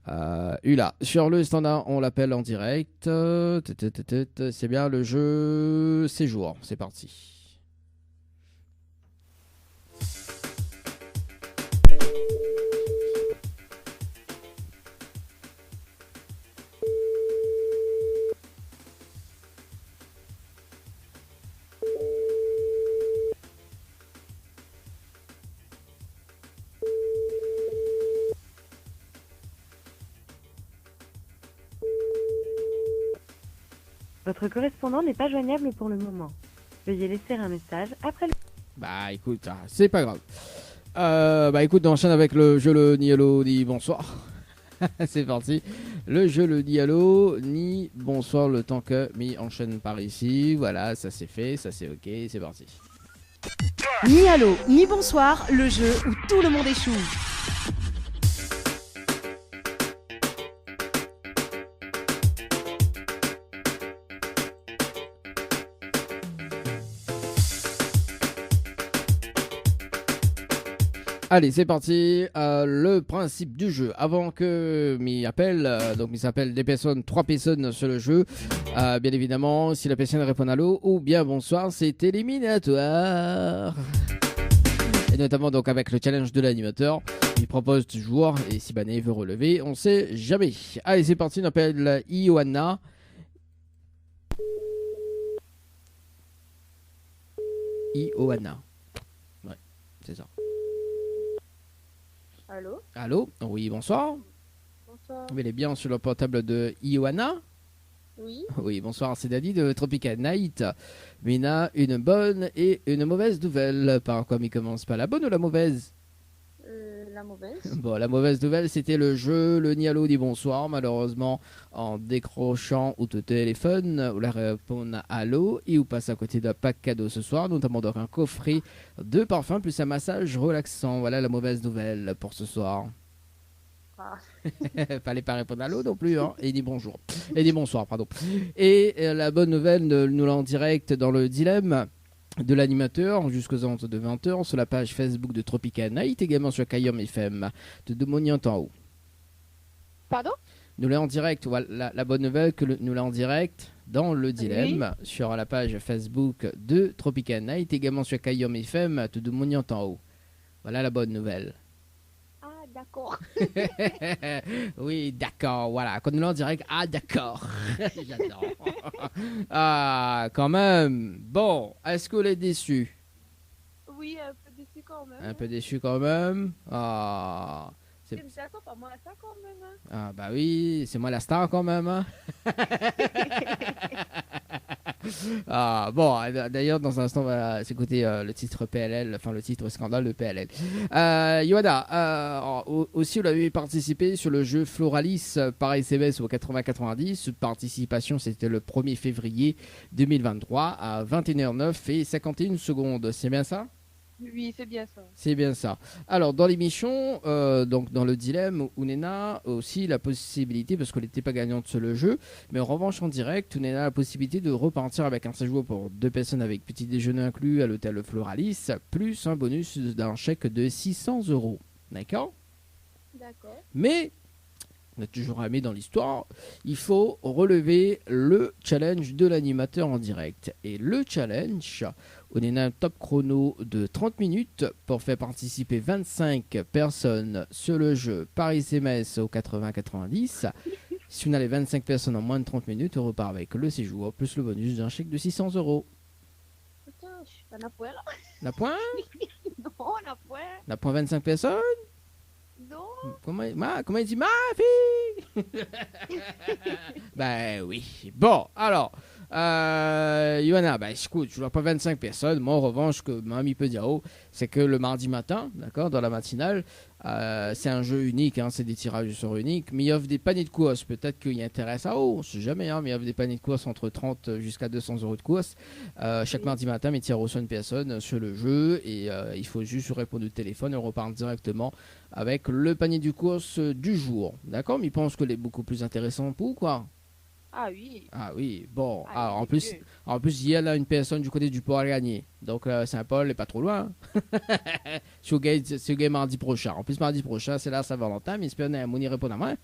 Là, sur le standard, on l'appelle en direct. C'est bien le jeu séjour. C'est parti. Votre correspondant n'est pas joignable pour le moment. Veuillez laisser un message après le... Bah écoute, c'est pas grave. Écoute, on enchaîne avec le jeu Le Nialo dit bonsoir. C'est parti. Le jeu Le Nialo ni bonsoir le temps que m'y enchaîne par ici. Voilà, ça c'est fait, ça c'est ok, c'est parti. Ni allô, ni bonsoir, le jeu où tout le monde échoue. Allez, c'est parti. Le principe du jeu, avant que m'y appelle, donc il s'appelle des personnes, 3 personnes sur le jeu. Bien évidemment, si la personne répond allô ou bien bonsoir, c'est éliminatoire. Et notamment donc avec le challenge de l'animateur, il propose toujours, et si Bané veut relever, on sait jamais. Allez, c'est parti, on appelle Ioanna. Ioanna. Ouais, c'est ça. Allô? Allô? Oui, bonsoir. Bonsoir. Vous allez bien sur le portable de Ioanna? Oui. Oui, bonsoir, c'est Dani de Tropical Night. Mina, une bonne et une mauvaise nouvelle. Par quoi il commence pas, la bonne ou la mauvaise? La mauvaise. Bon, la mauvaise nouvelle, c'était le jeu. Le Nialo dit bonsoir. Malheureusement, en décrochant au téléphone, ou la répondre à allô, et ou passe à côté d'un pack cadeau ce soir, notamment donc un coffret de parfum plus un massage relaxant. Voilà la mauvaise nouvelle pour ce soir. Ah. Fallait pas répondre à l'eau non plus, hein. Et dit bonjour. Et dit bonsoir, pardon. Et la bonne nouvelle, nous l'a en direct dans le dilemme de l'animateur jusqu'aux alentours de 20h sur la page Facebook de Tropical Night, également sur Kayom FM de Demoniant en haut. Pardon? Nous l'a en direct, voilà, la bonne nouvelle que nous l'a en direct dans le dilemme sur la page Facebook de Tropical Night, également sur Kayom FM de Demoniant en haut. Voilà la bonne nouvelle. Ah, d'accord. Oui, d'accord, voilà. Quand nous l'en direct, ah, d'accord. J'adore. Ah, quand même. Bon, est-ce que vous êtes déçu? Oui, un peu déçu quand même. Un peu déçu quand même. Ah, Je me attends pas moi à ça quand même. Hein. ah bah oui, c'est moi la star quand même. Hein. Ah, bon, d'ailleurs, dans un instant, on va s'écouter le titre PLL, enfin le titre scandale de PLL. Yoanna, aussi, vous avez participé sur le jeu Floralis par SMS au 80-90. Participation, c'était le 1er février 2023 à 21h09 et 51 secondes. C'est bien ça? Oui, c'est bien ça. C'est bien ça. Alors, dans l'émission, donc dans le dilemme, Ounena a aussi la possibilité, parce qu'elle n'était pas gagnante sur le jeu, mais en revanche, en direct, Ounena a la possibilité de repartir avec un séjour pour 2 personnes avec petit déjeuner inclus à l'hôtel Floralis, plus un bonus d'un chèque de 600 €. D'accord? D'accord. Mais, on a toujours aimé dans l'histoire, il faut relever le challenge de l'animateur en direct. Et le challenge, on est un top chrono de 30 minutes pour faire participer 25 personnes sur le jeu par SMS au 80-90. Si on a les 25 personnes en moins de 30 minutes, on repart avec le séjour plus le bonus d'un chèque de 600 €. Putain, je suis pas la poêle. La point? Non, la poêle. La point 25 personnes? Non. Comment il dit ma fille? Ben oui. Bon, alors, Yoanna, ben écoute, je vois pas 25 personnes. Moi, en revanche, ce que Mamie peut dire, c'est que le mardi matin, d'accord, dans la matinale, c'est un jeu unique, hein, c'est des tirages au sort uniques, mais il offre des paniers de course. Peut-être qu'il intéresse à on sait jamais, hein, mais il offre des paniers de course entre 30 jusqu'à 200 € de course. Chaque mardi matin, mais tire au sort une personne sur le jeu et il faut juste répondre au téléphone et on repart directement avec le panier de course du jour. D'accord? Mais il pense que c'est beaucoup plus intéressant pour quoi? Ah oui. Ah oui, bon. Ah, Alors, oui, en plus, il y a là une personne du côté du port à gagner. Donc, Saint-Paul n'est pas trop loin. C'est au game mardi prochain. En plus, mardi prochain, c'est là Saint-Valentin, mais j'espère que Mouni répond à moi.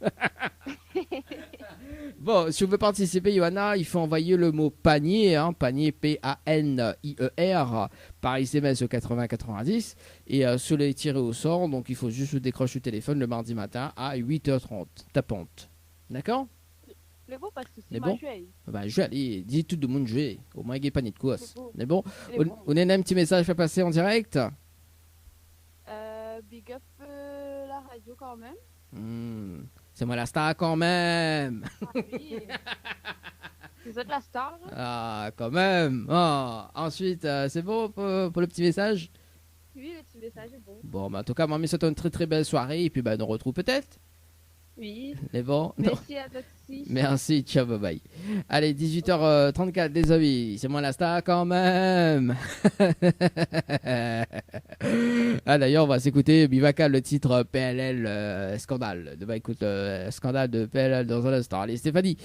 Bon, si vous voulez participer, Johanna, il faut envoyer le mot panier, hein, panier P-A-N-I-E-R, par SMS au 80-90. Et sur les tirés au sort, donc il faut juste décrocher le téléphone le mardi matin à 8h30, tapante. D'accord? C'est bon parce que c'est Mais ma bon. jouée. Bah, je vais aller, dis tout le monde jouer. Au moins, il y a panier de course. C'est Mais bon, bon. on a un petit message à passer en direct. Big up la radio quand même. C'est moi la star quand même. Ah oui. Vous êtes la star. Hein? Ah, quand même. Ah, ensuite, c'est bon pour le petit message? Oui, le petit message est bon. Bon, bah, en tout cas, moi, souhaite une très très belle soirée. Et puis, bah, on retrouve peut-être. Oui. Mais bon. Merci à toi aussi. Merci, ciao, bye bye. Allez, 18h34, les amis. C'est moi la star quand même. Ah, d'ailleurs, on va s'écouter Bivaka, le titre PLL Scandale. Bah, écoute, Scandale de PLL dans un instant. Allez, Stéphanie.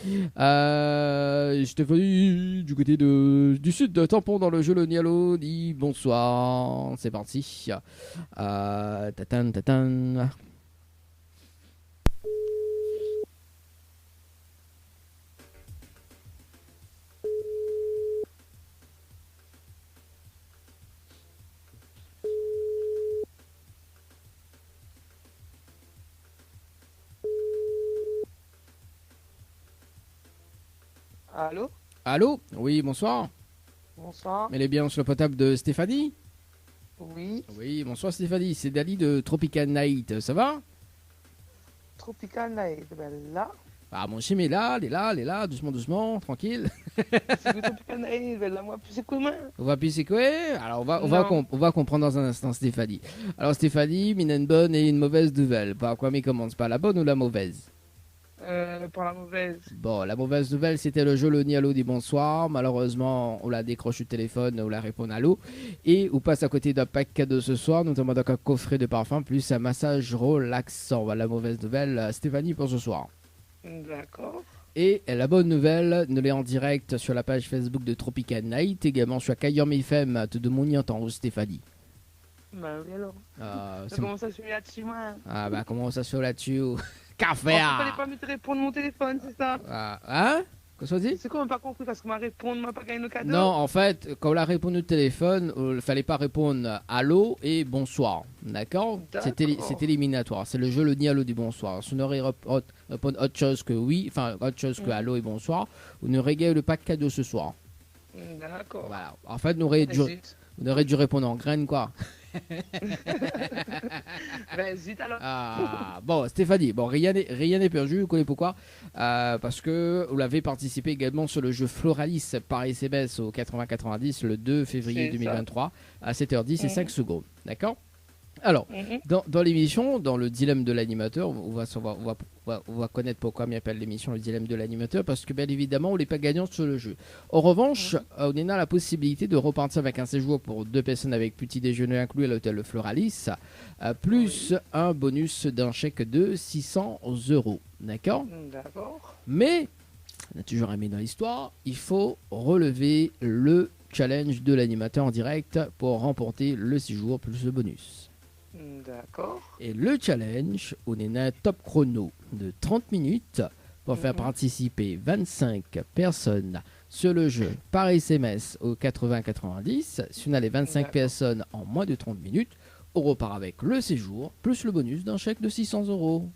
Stéphanie, du côté du sud de Tampon, dans le jeu Le Nialo, dit bonsoir. C'est parti. Tatan, tatan. Allô? Allô? Oui, bonsoir. Bonsoir. Elle est bien sur le potable de Stéphanie? Oui. Oui, bonsoir Stéphanie, c'est Dali de Tropical Night, ça va? Tropical Night, ben là. Ah, mon chim est là, il est là, doucement, doucement, tranquille. C'est le Tropical Night, la moi, c'est comment? On va puis c'est quoi? Alors, Non. on va comprendre dans un instant, Stéphanie. Alors, Stéphanie, une bonne et une mauvaise nouvelle. Par quoi mais commence pas la bonne ou la mauvaise? Pour la mauvaise. Bon, la mauvaise nouvelle, c'était le jeu Le Nialo dit bonsoir. Malheureusement, on la décroche du téléphone, on la répond à l'eau. Et on passe à côté d'un pack cadeau ce soir, notamment donc un coffret de parfum, plus un massage relaxant. Voilà la mauvaise nouvelle, Stéphanie, pour ce soir. D'accord. Et la bonne nouvelle, nous l'est en direct sur la page Facebook de Tropical Night, également sur Kayom FM, te demandons en Stéphanie. Bah oui alors. C'est- Comment ça se fait là-dessus, moi? Ah bah comment ça se fait là-dessus? Café! Il fallait pas me répondre mon téléphone, c'est ça? Hein? Qu'est-ce qu'on dit? C'est quoi, on m'a pas compris parce que m'a répondu, m'a pas gagné le cadeau? Non, en fait, quand on a répondu au téléphone, il fallait pas répondre allô et bonsoir. D'accord? C'était éliminatoire. C'est le jeu le ni allô du bonsoir. Si on aurait répondre autre chose que oui, enfin autre chose que allô et bonsoir, on aurait gagné le pack cadeau ce soir. D'accord. Voilà. En fait, on aurait dû répondre en graine, quoi. Ben, zut alors. Ah, bon, Stéphanie, bon, rien n'est perdu, vous connaissez pourquoi? Parce que vous l'avez participé également sur le jeu Floralis par SMS au 80-90 le 2 février C'est 2023 à 7h10 et 5 secondes. D'accord? Alors, dans l'émission, dans le dilemme de l'animateur, on va connaître pourquoi on appelle l'émission le dilemme de l'animateur, parce que bien évidemment, on n'est pas gagnant sur le jeu. En revanche, on a la possibilité de repartir avec un séjour pour 2 personnes avec petit déjeuner inclus à l'hôtel Floralis, plus un bonus d'un chèque de 600 €. D'accord? D'accord. Mais, on a toujours aimé dans l'histoire, il faut relever le challenge de l'animateur en direct pour remporter le séjour plus le bonus. D'accord. Et le challenge, on est un top chrono de 30 minutes pour faire participer 25 personnes sur le jeu par SMS au 80-90. Si on a les 25 personnes en moins de 30 minutes, on repart avec le séjour plus le bonus d'un chèque de 600 €.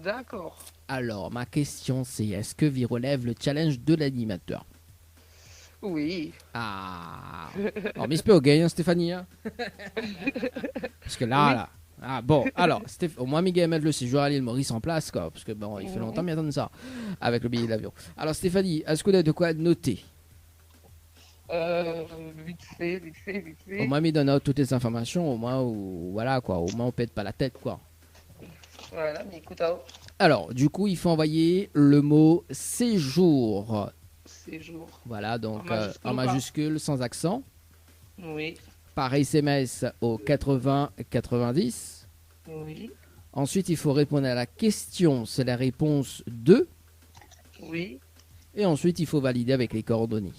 D'accord. Alors, ma question c'est, est-ce que vous relève le challenge de l'animateur? Oui. Ah. Alors, mais au gagnant, Stéphanie. Hein. Parce que là. Ah bon, alors, au moins Miguel mettre le séjour à l'île Maurice en place, quoi. Parce que bon, il fait longtemps bien attendre ça. Avec le billet d'avion. Alors, Stéphanie, est-ce qu'on a de quoi noter? Vite fait. Au moins, il donne toutes les informations, au moins, voilà, quoi. Au moins, on pète pas la tête, quoi. Voilà, mais écoute, Alors, du coup, il faut envoyer le mot séjour. séjour. Voilà, donc en majuscule, sans accent. Oui. Par SMS au 80-90. Oui. Ensuite, il faut répondre à la question, c'est la réponse 2. Oui. Et ensuite, il faut valider avec les coordonnées.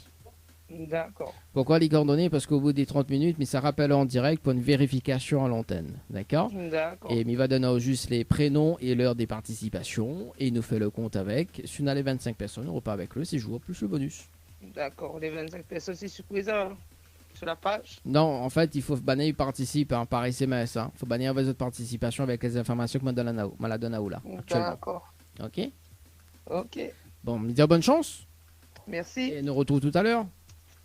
D'accord. Pourquoi les coordonnées? Parce qu'au bout des 30 minutes, mais ça rappelle en direct pour une vérification à l'antenne. D'accord? D'accord. Et il va donner juste les prénoms et l'heure des participations. Et il nous fait le compte avec. Si on a les 25 personnes, on repart avec le séjour plus le bonus. D'accord. Les 25 personnes, c'est sur quoi, sur la page? Non, en fait, il faut banner, il participe par SMS. Il faut bannir votre participation avec les informations que m'a donné là. D'accord. Ok? Ok. Bon, me dire bonne chance. Merci. Et nous retrouve tout à l'heure.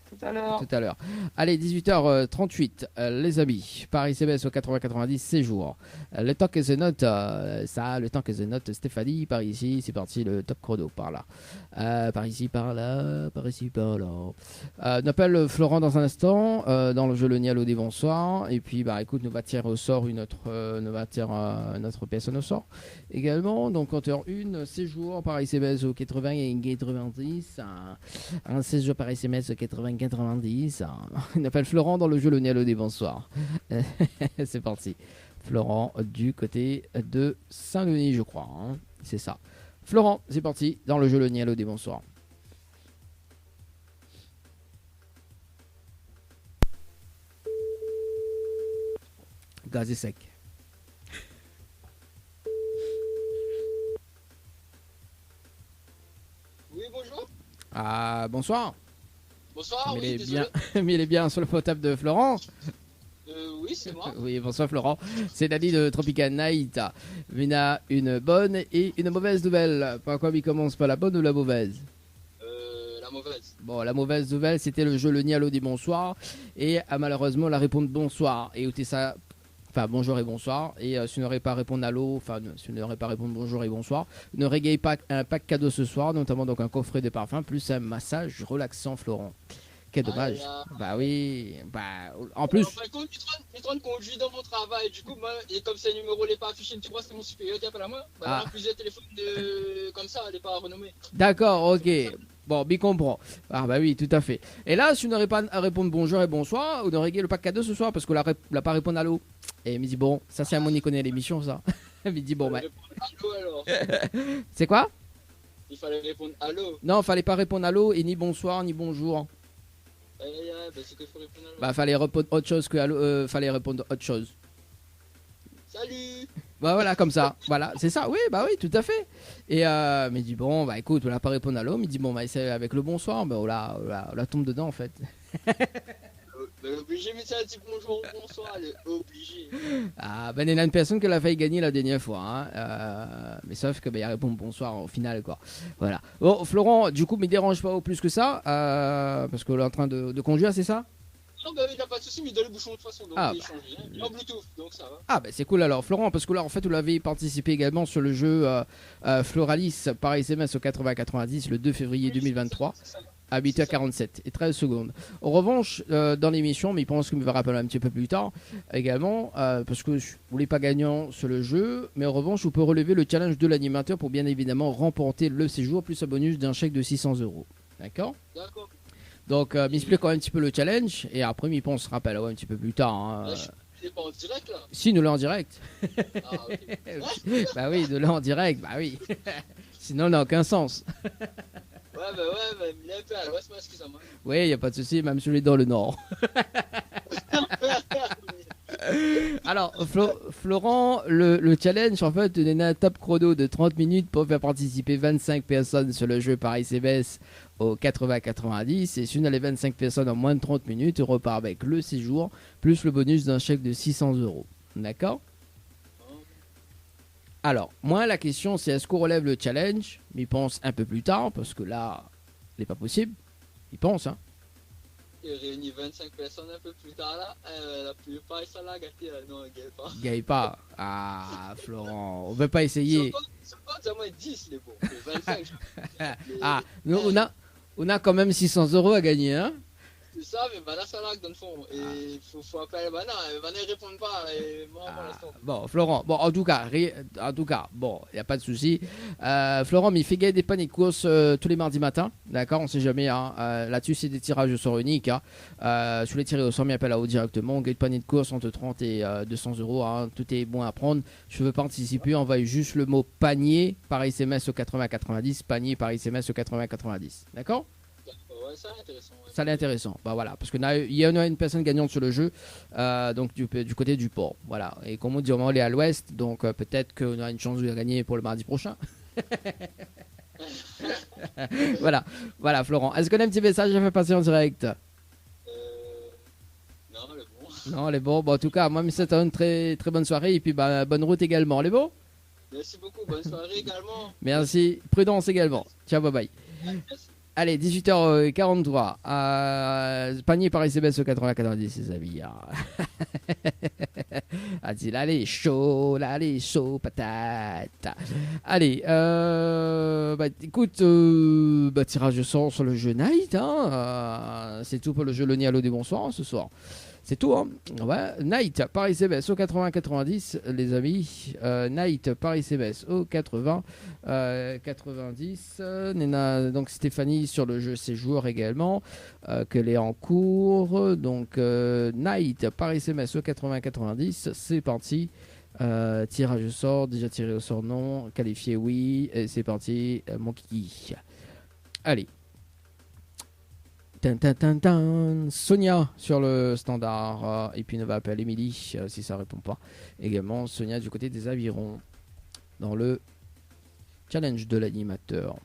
Tout à l'heure. Tout à l'heure. Allez, 18h38, les amis. Paris CBS au 80-90, séjour. Le temps que je note, le temps que je note, Stéphanie, par ici, c'est parti, le top chrono, par là. Par ici, par là, par ici, par là. On appelle Florent dans un instant, dans le jeu Le Nialo des bonsoirs. Et puis, bah, écoute, nous va tirer au sort une autre personne au sort. Également, donc, compteur 1, séjour par SMS au 80 et 90. Un séjour par SMS au 80-90. On appelle Florent dans le jeu Le Nialo des bonsoirs. C'est parti. Florent du côté de Saint-Denis, je crois. Hein. C'est ça. Florent, c'est parti dans le jeu Le Nialo des bonsoirs. Gaz et sec. Oui, bonjour. Ah, bonsoir. Bonsoir, mais oui, il est désolé. bien, mais il est bien sur le potable de Florent. Oui, c'est moi. Oui, bonsoir Florent. C'est Dani de Tropical Night. Il y a une bonne et une mauvaise nouvelle. Par quoi il commence, pas la bonne ou la mauvaise? La mauvaise. Bon, la mauvaise nouvelle, c'était le jeu Le Nialo des bonsoirs. Et malheureusement, la réponse bonsoir. Et où ça Enfin, bonjour et bonsoir. Et si vous n'aurez pas à répondre allô, enfin, si vous n'aurez pas à répondre bonjour et bonsoir, ne régayez pas un pack cadeau ce soir, notamment donc un coffret de parfum plus un massage relaxant, Florent. Quel dommage. Bah oui. Bah, en plus. Enfin, comme Mitron conduit dans mon travail, du coup, moi, et comme ce numéro n'est pas affiché, tu vois, c'est mon supérieur qui appelle à moi. Bah, on a plusieurs téléphones comme ça, elle n'est pas renommée. D'accord, ok. Bon, bien comprend. Ah bah oui, tout à fait. Et là, si vous n'aurez pas à répondre bonjour et bonsoir, vous n'aurez le pack cadeau ce soir parce qu'on n'a pas répondu allô. Et il me dit bon, ça c'est à mon y connaît l'émission ça. Il me dit bon bah. Allô alors. C'est quoi? Il fallait répondre allô. Non, fallait pas répondre allô et ni bonsoir ni bonjour. Bah c'est qu'il faut répondre allô. Bah fallait répondre autre chose que allô, fallait répondre autre chose. Salut. Bah voilà, comme ça. Voilà, c'est ça. Oui, bah oui, tout à fait. Et il dit bon, bah écoute, on n'a pas répondu à l'homme. Il dit bon, bah essaye avec le bonsoir. Bah on la tombe dedans en fait. Bah obligé, mais ça dit bonjour, bonsoir, elle est obligée. Ah, ben il y a une personne qui l'a failli gagner la dernière fois. Hein. Mais sauf que il répond bonsoir au final quoi. Voilà. Bon, Florent, du coup, me dérange pas plus que ça. Parce que là en train de conduire, c'est ça? Non, bah il n'y a pas de soucis, mais dans le bouchon de toute façon, donc il est changé. Il est en Bluetooth, donc ça va. Ah, bah c'est cool alors, Florent, parce que là en fait, vous l'avez participé également sur le jeu Floralis par SMS au 80-90 le 2 février 2023. À 8h47 et 13 secondes. En revanche, dans l'émission, mais il pense qu'il me va rappeler un petit peu plus tard également, parce que vous n'êtes pas gagnant sur le jeu, mais en revanche, vous pouvez relever le challenge de l'animateur pour bien évidemment remporter le séjour plus un bonus d'un chèque de 600 €. D'accord? D'accord. Donc, m'explique quand même un petit peu le challenge et après, il pense se rappellera un petit peu plus tard. Hein. Là, je pas en direct là? Si, nous l'avons en direct. Ah, ok. Bah oui, de là en direct, bah oui. Sinon, ça n'a aucun sens. Ouais, il est un peu à l'ouest, mais excusez-moi. Oui, il n'y a pas de souci, même celui dans le nord. Alors, Florent, le challenge, en fait, donne un top chrono de 30 minutes pour faire participer 25 personnes sur le jeu par SMS au 80-90. Et si on a les 25 personnes en moins de 30 minutes, on repart avec le séjour, plus le bonus d'un chèque de 600 €. D'accord? Alors, moi, la question, c'est est-ce qu'on relève le challenge? Mais il pense un peu plus tard, parce que là, il n'est pas possible. Il pense, hein. Il réunit 25 personnes un peu plus tard là. La plupart, ils sont là, gâtés. Non, ils gagnent pas. Gagne pas. Ah, Florent, on ne veut pas essayer. C'est pas au moins 10 les bons. Les 25. Ah, nous, on a quand même 600 € à gagner, hein. C'est ça, mais Bana, ça là, dans le fond. Et il faut appeler Bana. Bana, il répond pas. Et moi, pour l'instant. Bon, Florent, bon, en tout cas, bon, il n'y a pas de souci. Florent, mais il fait gagner des paniers de course tous les mardis matins, d'accord? On sait jamais, hein. Là-dessus, c'est des tirages au sort uniques. Hein. Si vous voulez tirer au sort, appelle à haut directement. Gagne de panier de course entre 30 et 200 €. Hein. Tout est bon à prendre. Je veux participer, envoyez juste le mot panier par SMS au 80-90. Panier par SMS au 80-90. D'accord? Ouais, ça c'est intéressant. Ouais. Ça c'est intéressant. Bah voilà, parce qu'il y en a une personne gagnante sur le jeu, donc du côté du port. Voilà. Et comme on dit, on est à l'ouest, donc peut-être qu'on a une chance de gagner pour le mardi prochain. voilà, Florent. Est-ce qu'on a un petit message à faire passer en direct? Non, elle est bon. Non, elle est bon. Bon, en tout cas, moi, je souhaite une très très bonne soirée et puis bah, bonne route également. Elle est bon? Merci beaucoup. Bonne soirée également. Merci. Prudence également. Ciao, bye bye. Merci. Allez, 18h43. Panier par SMS au 80-90, ses amis. Ah, dit là, les chaud, patate. Allez, écoute, tirage au sort sur le jeu Night. Hein, c'est tout pour le jeu Le Nialo des bonsoirs ce soir. C'est tout, hein. Ouais. Night par SMS au 80-90, les amis. Night par SMS au 80-90. Donc Stéphanie sur le jeu Séjour également, qu'elle est en cours. Donc Night par SMS au 80-90, c'est parti. Tirage au sort, déjà tiré au sort non, qualifié oui. Et c'est parti, mon kiki. Allez. Sonia sur le standard et puis on va appeler Émilie si ça répond pas. Également Sonia du côté des avirons dans le challenge de l'animateur.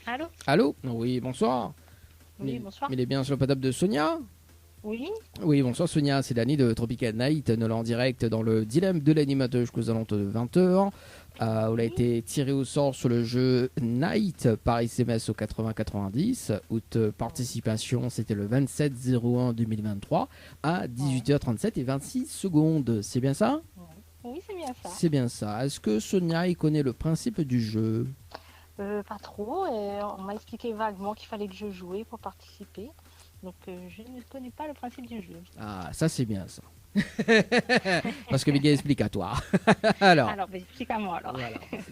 Allô? Allô? Oui, bonsoir. Oui, bonsoir. Il est bien sur le portable de Sonia? Oui. Oui, bonsoir Sonia, c'est Dani de Tropical Night, nous en direct dans le dilemme de l'animateur jusqu'aux alentours de 20h. On a été tiré au sort sur le jeu Night par SMS au 80-90. Participation, c'était le 27-01-2023 à 18h37 et 26 secondes. C'est bien ça? Oui, c'est bien ça. C'est bien ça. Est-ce que Sonia il connaît le principe du jeu? Pas trop. On m'a expliqué vaguement qu'il fallait que je jouais pour participer. Donc je ne connais pas le principe du jeu. Ah, ça c'est bien ça. Parce que Miguel explique à toi. Alors, explique à moi alors.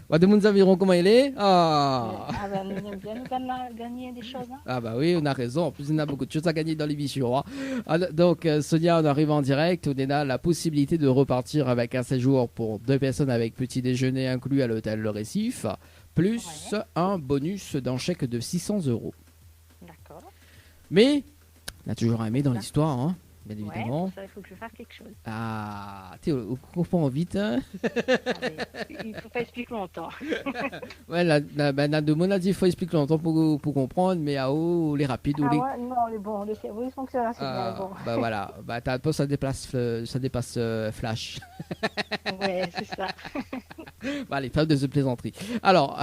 Voilà. Nous environ comment il est. On aime bien gagner des choses. Hein. Ah bah oui, on a raison. En plus, on a beaucoup de choses à gagner dans l'émission. Hein. Donc, Sonia, on arrive en direct. On a la possibilité de repartir avec un séjour pour 2 personnes avec petit déjeuner inclus à l'hôtel Le Récif, plus un bonus d'un chèque de 600 €. D'accord. Mais, on a toujours aimé dans l'histoire, hein. Bien évidemment. Pour ça, il faut que je fasse quelque chose. Ah, tu comprends vite. Hein. Il faut pas expliquer longtemps. Ouais, la demande a dit qu'il faut expliquer longtemps pour comprendre, mais les rapides. Ouais, non, le cerveau il fonctionne assez bien. Bon. Bah voilà, ça dépasse Flash. Ouais, c'est ça. Allez, pas de plaisanterie. Alors,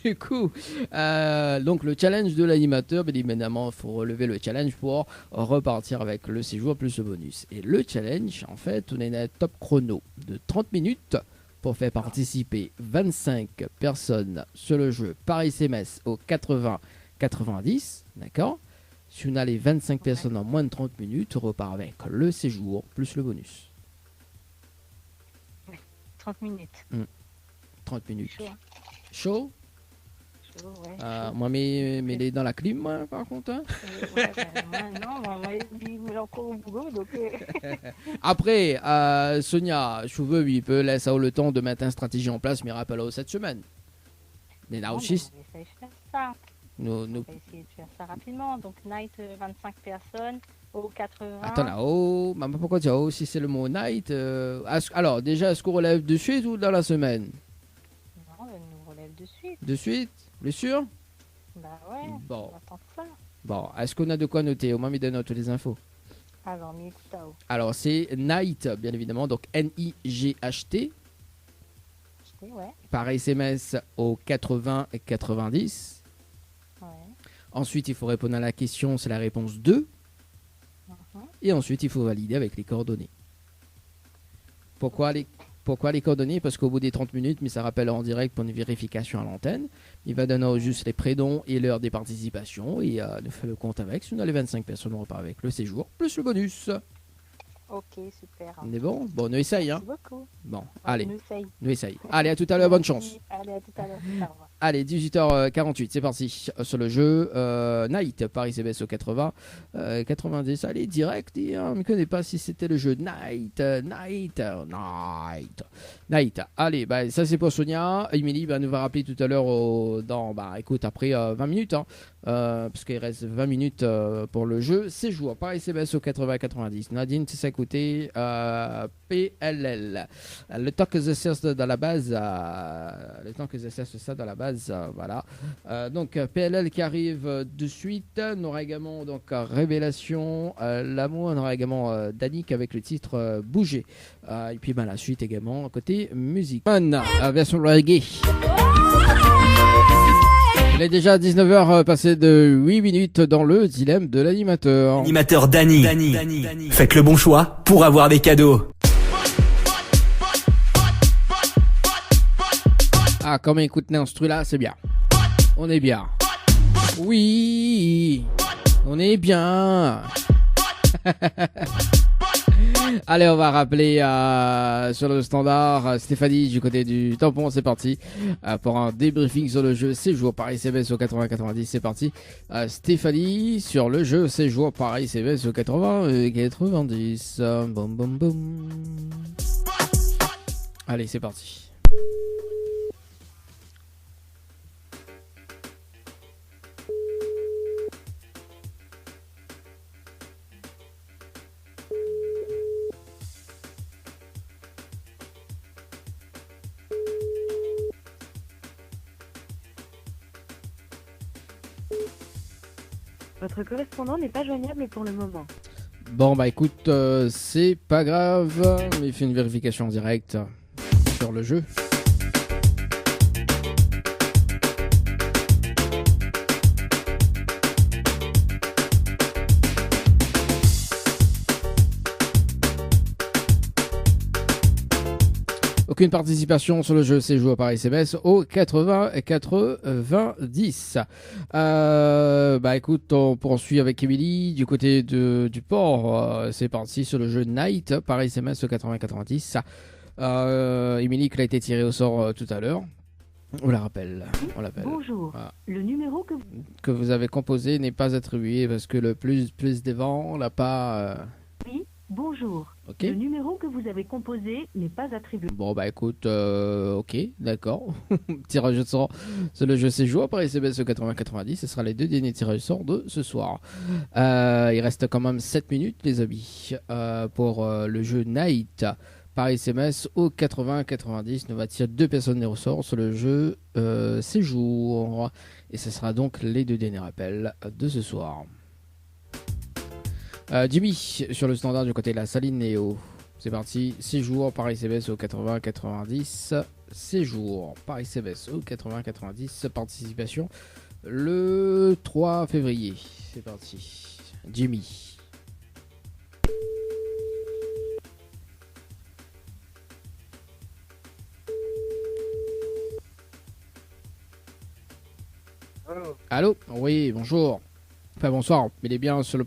du coup, donc le challenge de l'animateur, bien évidemment, il faut relever le challenge pour repartir avec le séjour plus le bonus. Et le challenge, en fait, on est à un top chrono de 30 minutes pour faire participer 25 personnes sur le jeu par SMS au 80-90, d'accord? Si on a les 25 personnes en moins de 30 minutes, on repart avec le séjour plus le bonus. 30 minutes. 30 minutes. Chaud. Chaud? Ouais. Moi, mais les dans la clim, moi, par contre. Hein. Moi, il me encore au boulot. Donc... Après, Sonia, je veux, il peut laisser le temps de mettre une stratégie en place, mais rappelle cette semaine. Mais là aussi. On va essayer de faire ça. On va essayer de faire ça rapidement. Donc, night, 25 personnes. Au 80. Attends là, maman, pourquoi dire si c'est le mot night alors, déjà, est-ce qu'on relève de suite ou dans la semaine? Non, elle nous relève de suite. De suite? Bien sûr? Bah ouais, bon. On va tenter ça. Bon, est-ce qu'on a de quoi noter? Au moins, il donne toutes les infos. Alors, alors, c'est night, bien évidemment, donc N-I-G-H-T. Ouais. Par SMS au 80 et 90. Ouais. Ensuite, il faut répondre à la question, c'est la réponse 2. Et ensuite, il faut valider avec les coordonnées. Pourquoi les coordonnées? Parce qu'au bout des 30 minutes, mais ça rappelle en direct pour une vérification à l'antenne, il va donner juste les prénoms et l'heure des participations et nous fait le compte avec. Si on a les 25 personnes, on repart avec le séjour plus le bonus. Ok, super. On est bon? Bon, on essaye. Hein. Merci beaucoup. Bon, allez. On essaye. Allez, à tout à l'heure, bonne chance. Allez, à tout à l'heure. Allez, 18h48, c'est parti sur le jeu Night, Paris CBS au 80, 90. Allez, direct, on ne connaît pas si c'était le jeu Night. Allez, ça c'est pour Sonia. Emily nous va rappeler tout à l'heure écoute, après 20 minutes, hein, parce qu'il reste 20 minutes pour le jeu. C'est joueur, Paris CBS au 80-90. Nadine, c'est ça côté PLL. Le temps que je cherche dans la base, voilà. Donc PLL qui arrive de suite. On aura également donc Révélation, L'amour. On aura également Danick avec le titre Bouger. Et puis la suite également côté musique. Version reggae. Il est déjà 19h passé de 8 minutes dans le dilemme de l'animateur. Animateur Dani. Faites le bon choix pour avoir des cadeaux. Ah, comme écoute l'instru là, c'est bien. On est bien. Oui, on est bien. Allez, on va rappeler sur le standard Stéphanie du côté du tampon. C'est parti pour un débriefing sur le jeu Séjour Paris CBS au 80-90. C'est parti. Stéphanie sur le jeu Séjour Paris CBS au 80-90. Boum boum boum. Allez, c'est parti. Votre correspondant n'est pas joignable pour le moment. Bon, bah écoute, c'est pas grave. Il fait une vérification en direct sur le jeu. Aucune participation sur le jeu, c'est joué par SMS au 80 90. Bah écoute, on poursuit avec Emily du côté du port. C'est parti sur le jeu Night par SMS au 80 90. Emily qui a été tirée au sort tout à l'heure. On la rappelle. On l'appelle. Bonjour. Voilà. Le numéro Que vous avez composé n'est pas attribué parce que le plus devant l'a pas. Oui, bonjour. Ok. Le numéro que vous avez composé n'est pas attribué. Bon bah écoute, ok, d'accord. Tirage au sort sur le jeu séjour par SMS au 80-90, ce sera les deux derniers tirages au sort de ce soir. Il reste quand même 7 minutes les amis pour le jeu Night par SMS au 80-90. Nous va tirer 2 personnes au sort sur le jeu séjour. Et ce sera donc les deux derniers appels de ce soir. Jimmy sur le standard du côté de la Saline Néo. C'est parti, séjour par SMS au 80-90. Séjour par SMS au 80-90. Participation le 3 février. C'est parti. Jimmy. Allô. Oui, bonjour. Enfin, bonsoir. Il est bien sur le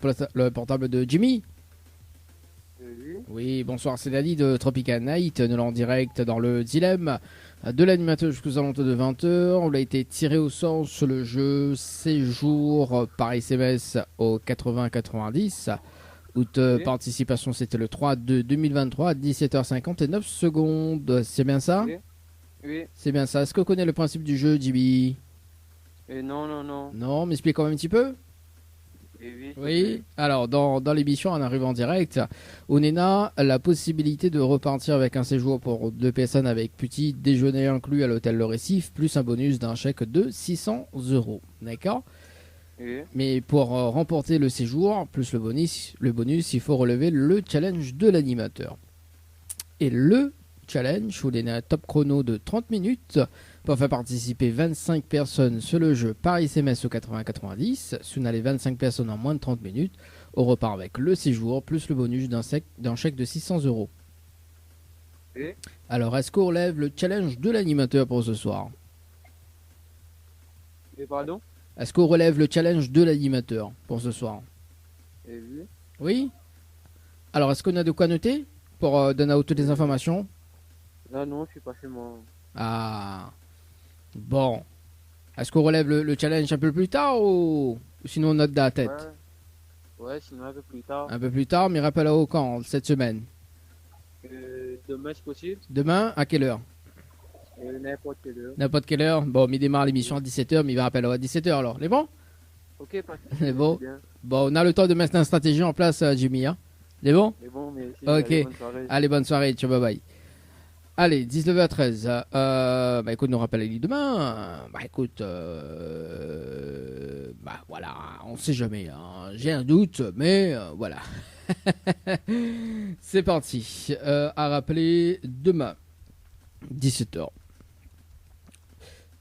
portable de Jimmy. Oui, bonsoir, c'est Dani de Tropical Night. Nous l'en direct dans le dilemme de l'animateur jusqu'aux alentours de 20h. On a été tiré au sort sur le jeu séjour par SMS au 80-90. Participation, c'était le 3 de 2023 à 17h59 secondes. C'est bien ça? Oui. C'est bien ça. Est-ce que vous connaissez le principe du jeu, Jimmy? Non. Non, m'explique quand même un petit peu? Oui, alors dans l'émission, on arrive en direct. On a la possibilité de repartir avec un séjour pour 2 personnes avec petit déjeuner inclus à l'hôtel Le Récif, plus un bonus d'un chèque de 600 €. D'accord? Oui. Mais pour remporter le séjour, plus le bonus, il faut relever le challenge de l'animateur. Et le challenge, on a un top chrono de 30 minutes pour faire participer 25 personnes sur le jeu par SMS au 80-90. Si on a les 25 personnes en moins de 30 minutes, on repart avec le séjour plus le bonus d'un chèque de 600 €. Oui. Alors, est-ce qu'on relève le challenge de l'animateur pour ce soir? Pardon? Est-ce qu'on relève le challenge de l'animateur pour ce soir? Oui. Oui. Alors, est-ce qu'on a de quoi noter pour donner toutes les informations? Non, je suis pas chez moi. Ah. Bon. Est-ce qu'on relève le challenge un peu plus tard ou sinon on note dans la tête? Ouais, sinon un peu plus tard. Un peu plus tard, mais rappelle-le quand cette semaine? Demain, c'est possible. Demain, à quelle heure? N'importe quelle heure. N'importe quelle heure. Bon, il démarre l'émission à 17h, mais il va rappeler à 17h alors. C'est bon? Ok, pas de souci. C'est bon. Bien. Bon, on a le temps de mettre une stratégie en place, Jimmy. Hein? C'est bon? C'est bon, merci. Ok. Allez, bonne soirée. Allez, bonne soirée. Ciao, bye bye. Allez, 19h13. Bah écoute, nous rappelle demain. Bah écoute, bah voilà, on sait jamais. Hein. J'ai un doute, mais voilà. C'est parti. À rappeler demain, 17h.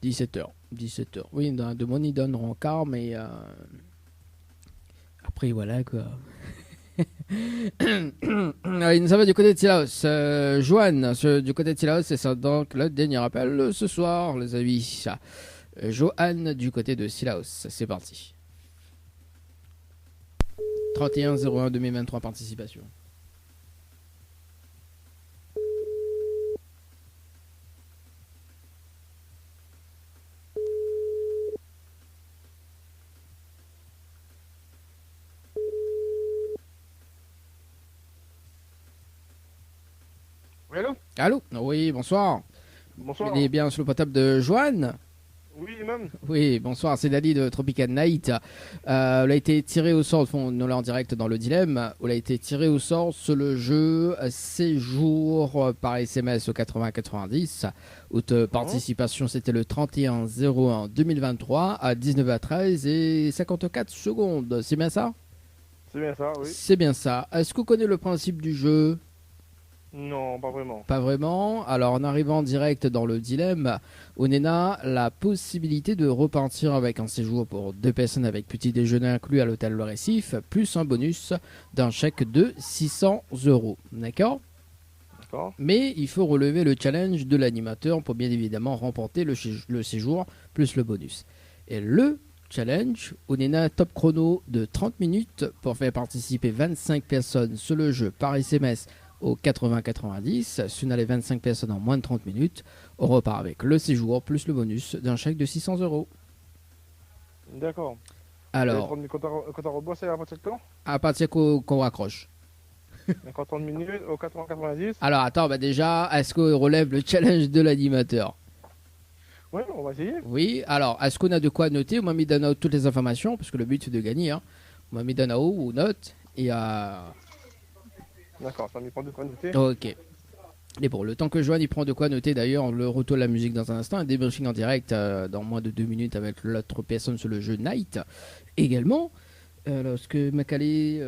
17h. Oui, demain ils donneront quart, mais après voilà quoi. Allez, nous sommes du côté de Tilaos. Joanne, du côté de Tilaos, c'est ça donc le dernier appel ce soir, les amis. Joanne du côté de Tilaos, c'est parti. 31-01 2023 participation. Oui, allô? Allô? Oui, bonsoir. Bonsoir. Il est bien sur le portable de Joanne? Oui, même. Oui, bonsoir, c'est Dali de Tropical Night. On a été tiré au sort, nous l'avons en direct dans le dilemme. On a été tiré au sort sur le jeu séjour par SMS au 80-90. Participation, c'était le 31-01 2023 à 19h13 et 54 secondes. C'est bien ça? C'est bien ça, oui. C'est bien ça. Est-ce que vous connaissez le principe du jeu? Non, pas vraiment. Pas vraiment. Alors en arrivant direct dans le dilemme, on a la possibilité de repartir avec un séjour pour 2 personnes avec petit déjeuner inclus à l'hôtel Le Récif, plus un bonus d'un chèque de 600 €. D'accord? D'accord. Mais il faut relever le challenge de l'animateur pour bien évidemment remporter le séjour plus le bonus. Et le challenge, on a un top chrono de 30 minutes pour faire participer 25 personnes sur le jeu par SMS au 80-90. Si on a les 25 personnes en moins de 30 minutes, on repart avec le séjour plus le bonus d'un chèque de 600 €. D'accord. Alors, Et quand on rebosse, c'est à partir de quand? à partir qu'on raccroche. D'accord, 30 minutes au 80-90. Alors attends, déjà, est-ce qu'on relève le challenge de l'animateur? Oui, on va essayer. Oui, alors, est-ce qu'on a de quoi noter? On m'a mis dans toutes les informations, parce que le but c'est de gagner. Hein. On m'a mis dans ou note. Et D'accord, ça me prend de quoi noter. Ok. Et bon, le temps que Joanne il prend de quoi noter, d'ailleurs, on le retourne la musique dans un instant. Un débriefing en direct dans moins de 2 minutes avec l'autre personne sur le jeu Night. Également, lorsque m'a calé,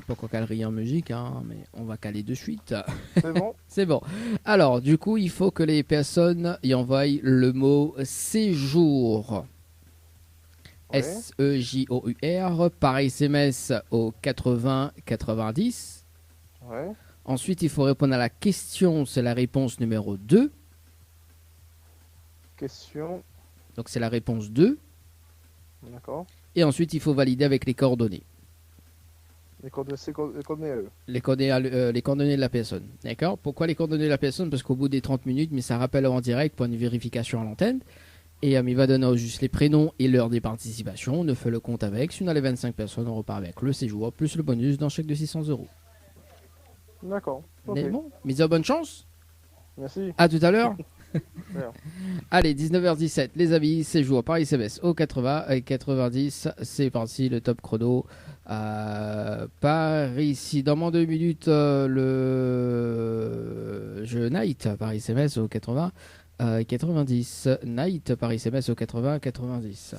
pas encore calerie en musique, hein, mais on va caler de suite. C'est bon. C'est bon. Alors, du coup, il faut que les personnes y envoient le mot séjour. Ouais. SEJOUR par SMS au 80-90. Ouais. Ensuite, il faut répondre à la question, c'est la réponse numéro 2. Question. Donc, c'est la réponse 2. D'accord. Et ensuite, il faut valider avec les coordonnées. Les coordonnées à eux. Les coordonnées de la personne. D'accord? Pourquoi les coordonnées de la personne? Parce qu'au bout des 30 minutes, mais ça rappelle en direct pour une vérification à l'antenne. Et il va donner juste les prénoms et l'heure des participations. On fait le compte avec. Si on a les 25 personnes, on repart avec le séjour plus le bonus d'un chèque de 600 €. D'accord. Mais Ok. bon, mise à bonne chance. Merci. À tout à l'heure. D'ailleurs. Allez, 19h17, les amis, séjour par SMS au 80-90. C'est parti, le top chrono. Par ici, dans moins 2 minutes, le jeu Night par SMS au 80-90. Night par SMS au 80-90.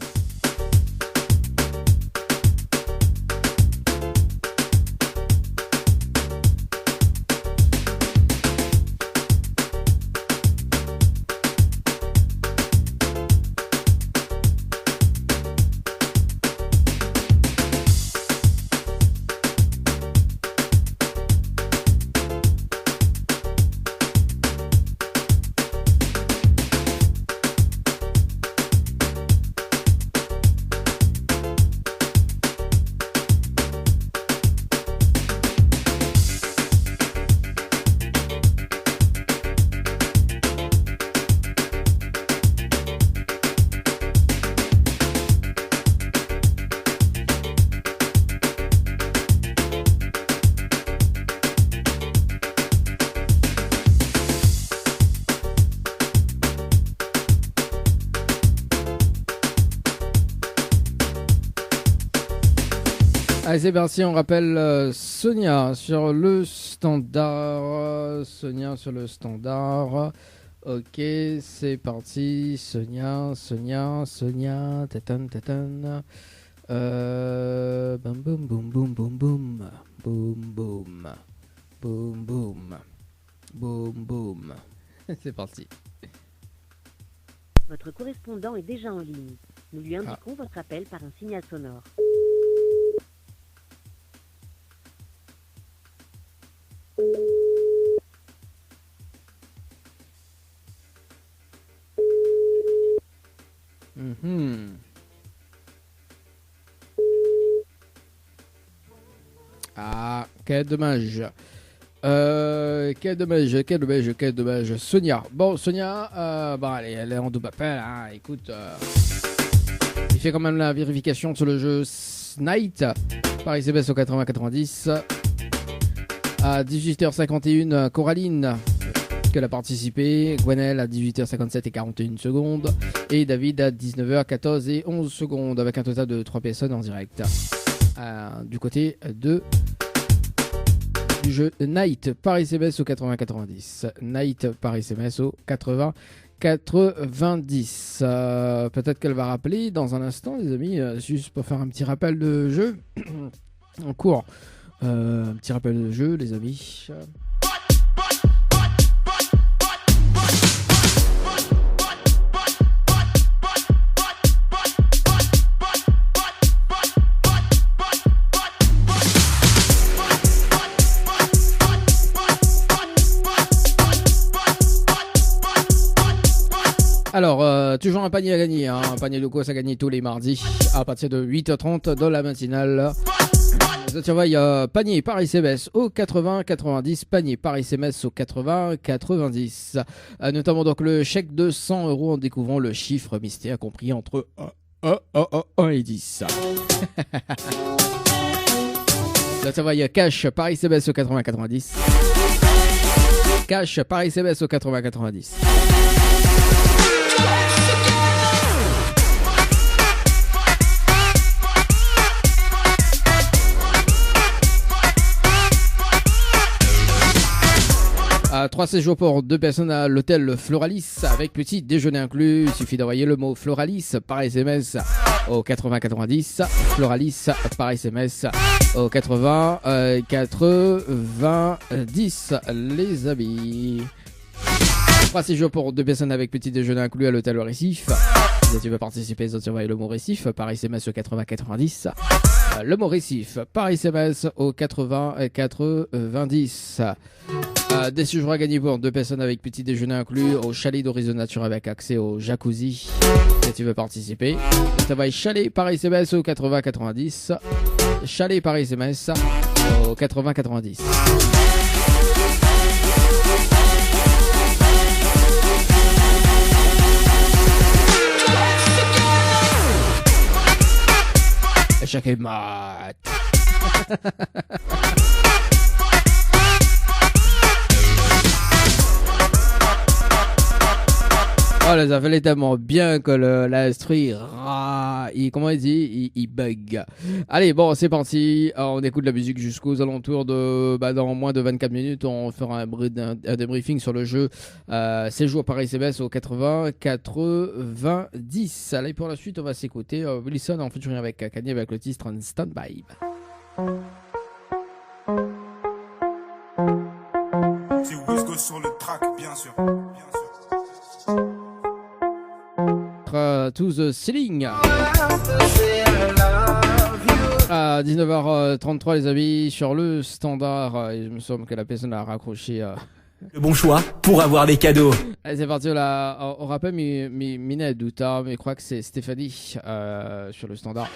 Allez, c'est parti, on rappelle Sonia sur le standard. Sonia sur le standard. Ok, c'est parti. Sonia. Tatan. Boum, boum, boum, boum, boum, boum. Boum, boum. Boum, boum. Boum, boum. C'est parti. Votre correspondant est déjà en ligne. Nous lui indiquons votre appel par un signal sonore. Ah, quel dommage. Quel dommage. Sonia. Bon, Sonia, bon, allez, elle est en double appel. Hein. Écoute, il fait quand même la vérification sur le jeu Night par SMS au 80-90. À 18h51, Coraline, qu'elle a participé. Gwenelle à 18h57 et 41 secondes. Et David à 19h14 et 11 secondes, avec un total de 3 personnes en direct. Du côté du jeu Night par SMS au 80-90. Night par SMS au 90. Peut-être qu'elle va rappeler dans un instant, les amis, juste pour faire un petit rappel de jeu en cours. Un petit rappel de jeu, les amis. Alors, toujours un panier à gagner, hein, un panier de course à gagner tous les mardis à partir de 8h30 dans la matinale. Tiens, il y a panier par SMS au 80-90, panier par SMS au 80-90. Notamment donc le chèque de 100 € en découvrant le chiffre mystère compris entre 1 et 10. Là, ça va, il y a cash par SMS au 80-90. Cash par SMS au 80-90. À 3 séjours pour 2 personnes à l'hôtel Floralis avec petit déjeuner inclus. Il suffit d'envoyer le mot Floralis par SMS au 80-90. Floralis par SMS au 80-90. Les amis. 3 séjours pour 2 personnes avec petit déjeuner inclus à l'hôtel Récif. Si tu veux participer, envoyez le mot Récif par SMS au 80-90. Le mot Récif par SMS au 80-90. Des séjours à gagner pour 2 personnes avec petit déjeuner inclus au chalet d'Horizon Nature avec accès au jacuzzi. Si tu veux participer, envoyez chalet par SMS au 80-90. Chalet par SMS au 80-90. Chaque mat. Oh, les affaires est tellement bien que l'instru, comment il dit, il bug. Allez, bon, c'est parti. On écoute la musique jusqu'aux alentours de, dans moins de 24 minutes. On fera un débriefing sur le jeu. Séjour par SMS au 80-90. Allez, pour la suite, on va s'écouter Wilson en featuring avec Kanye avec le titre Stand By. C'est Wisgo sur le track, bien sûr. To the ceiling. À 19h33 les amis sur le standard. Il me semble que la personne a raccroché. Le bon choix pour avoir des cadeaux. Allez, c'est parti là. On rappelle Mina Douta, mais je crois que c'est Stéphanie sur le standard.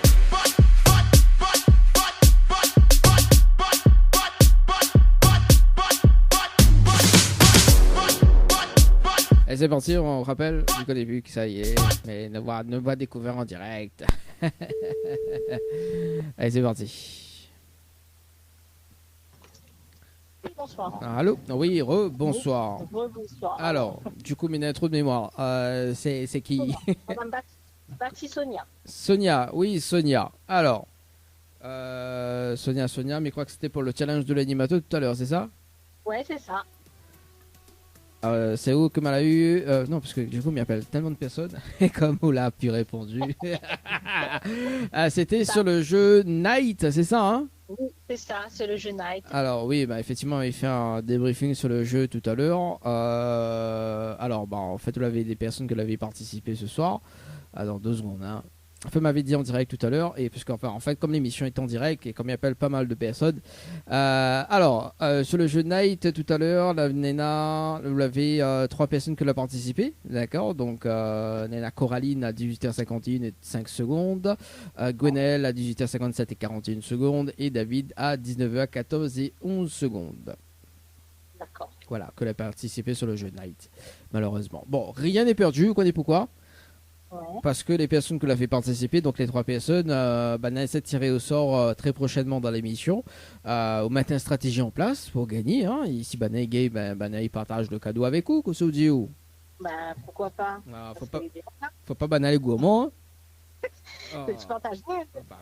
Et c'est parti, on rappelle du début que ça y est, mais ne voit découvert en direct. Allez, c'est parti. Bonsoir. Allô? Oui, bonsoir. Bonsoir. Alors, du coup, mais trop de mémoire. C'est qui? Madame Baptiste Sonia. Sonia, oui, Sonia. Alors, Sonia, mais je crois que c'était pour le challenge de l'animateur tout à l'heure, c'est ça? Ouais, c'est ça. C'est où que m'a eu non, parce que du coup, il m'appelle tellement de personnes. Et comme on l'a pu répondu. C'était sur le jeu Night, c'est ça, hein? Oui, c'est ça, c'est le jeu Night. Alors, oui, effectivement, il fait un débriefing sur le jeu tout à l'heure. Alors, en fait, vous avez des personnes qui avaient participé ce soir. Dans 2 secondes, hein. En fait, m'avait dit en direct tout à l'heure, et puisqu'en en fait, comme l'émission est en direct et comme il appelle pas mal de personnes, sur le jeu Night tout à l'heure, la Nena, vous l'avez 3 personnes qui l'ont participé, d'accord. Donc Nena Coraline à 18h51 et 5 secondes, Gwenelle à 18h57 et 41 secondes, et David à 19h14 et 11 secondes. D'accord. Voilà, que l'a participé sur le jeu Night, malheureusement. Bon, rien n'est perdu, vous connaissez pourquoi? Ouais. Parce que les personnes qui l'ont fait participer, donc les 3 personnes, essaient de tirer au sort très prochainement dans l'émission. On met une stratégie en place pour gagner. Hein. Ici, il partage le cadeau avec vous, que ça vous dit où? Pourquoi pas? Faut pas banaler gourmand. Hein. Tu partages deux.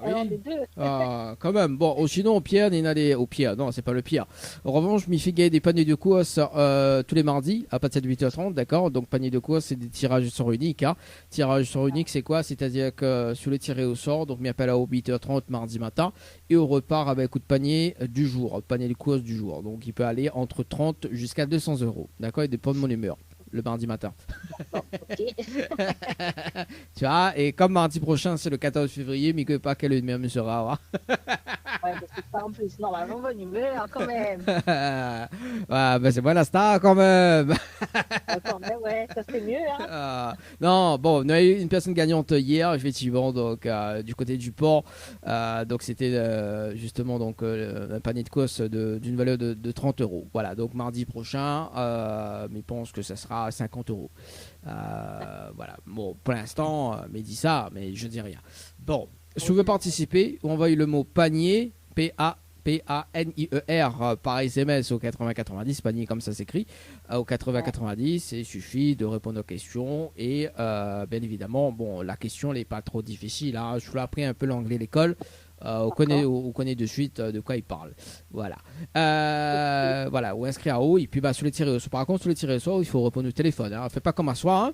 oui. Alors, des deux. Quand même. Bon, sinon, au Pierre, il y en a des. Au Pierre, non, c'est pas le Pierre. En revanche, je m'y fais gagner des paniers de course tous les mardis à partir de 8h30, d'accord. Donc, panier de course, c'est des tirages au sort unique. Hein. Tirage au sort unique, c'est quoi? C'est-à-dire que sur le tiré au sort, donc, m'appelle à 8h30 mardi matin et on repart avec un coup de panier du jour, panier de course du jour. Donc, il peut aller entre 30 jusqu'à 200 €, d'accord. Il dépend de mon humeur. Le mardi matin. Tu vois, et comme mardi prochain, c'est le 14 février, mais que pas quelle humeur me sera. Ouais, parce que pas en plus, normalement, bonne humeur, quand même. Ben c'est moi la star, quand même. Quand même, ouais, ça serait mieux, hein. Non, bon, on a eu une personne gagnante hier, effectivement, donc du côté du port. Donc c'était justement donc un panier de course d'une valeur de 30 €. Voilà, donc mardi prochain, mais je pense que ça sera à 50 €. Voilà, bon, pour l'instant, mais dit ça, mais je dis rien. Bon, si vous voulez participer, envoyez le mot panier, P-A-N-I-E-R, par SMS au 80-90, panier comme ça s'écrit, au 80-90, il suffit de répondre aux questions et bien évidemment, bon, la question n'est pas trop difficile, hein. Je vous l'ai appris un peu l'anglais à l'école. On connaît de suite de quoi il parle. Voilà. Voilà, ou inscrit à haut. Et puis sur les tirés au sort. Par contre, sur les tirés au sort, il faut répondre au téléphone. Hein. Fais pas comme à soi. Hein.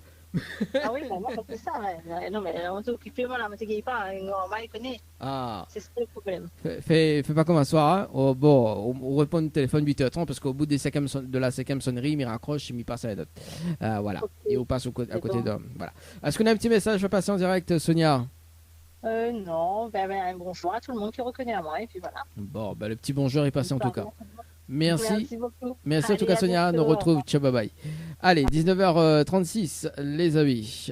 Ah oui, bah, moi, c'est ça. Ouais. Non, mais on s'est occupé, moi, là, on ne pas. On va les connaître. C'est ça le problème. Fais pas comme à soi. Hein. Oh, bon, on répond au téléphone 8h30 parce qu'au bout de la 5e sonnerie, il me raccroche, il m'y passe à la note. Voilà. Okay. Et on passe à côté de. Voilà. Est-ce qu'on a un petit message à passer en direct, Sonia? Non, un bonjour à tout le monde qui reconnaît à moi et puis voilà. Bon, le petit bonjour est passé en tout cas. Merci beaucoup. Merci en tout cas Sonia, nous retrouve, ciao bye bye. Allez, 19h36 les amis.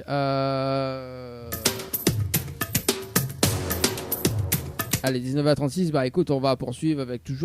Allez, 19h36, écoute, on va poursuivre avec toujours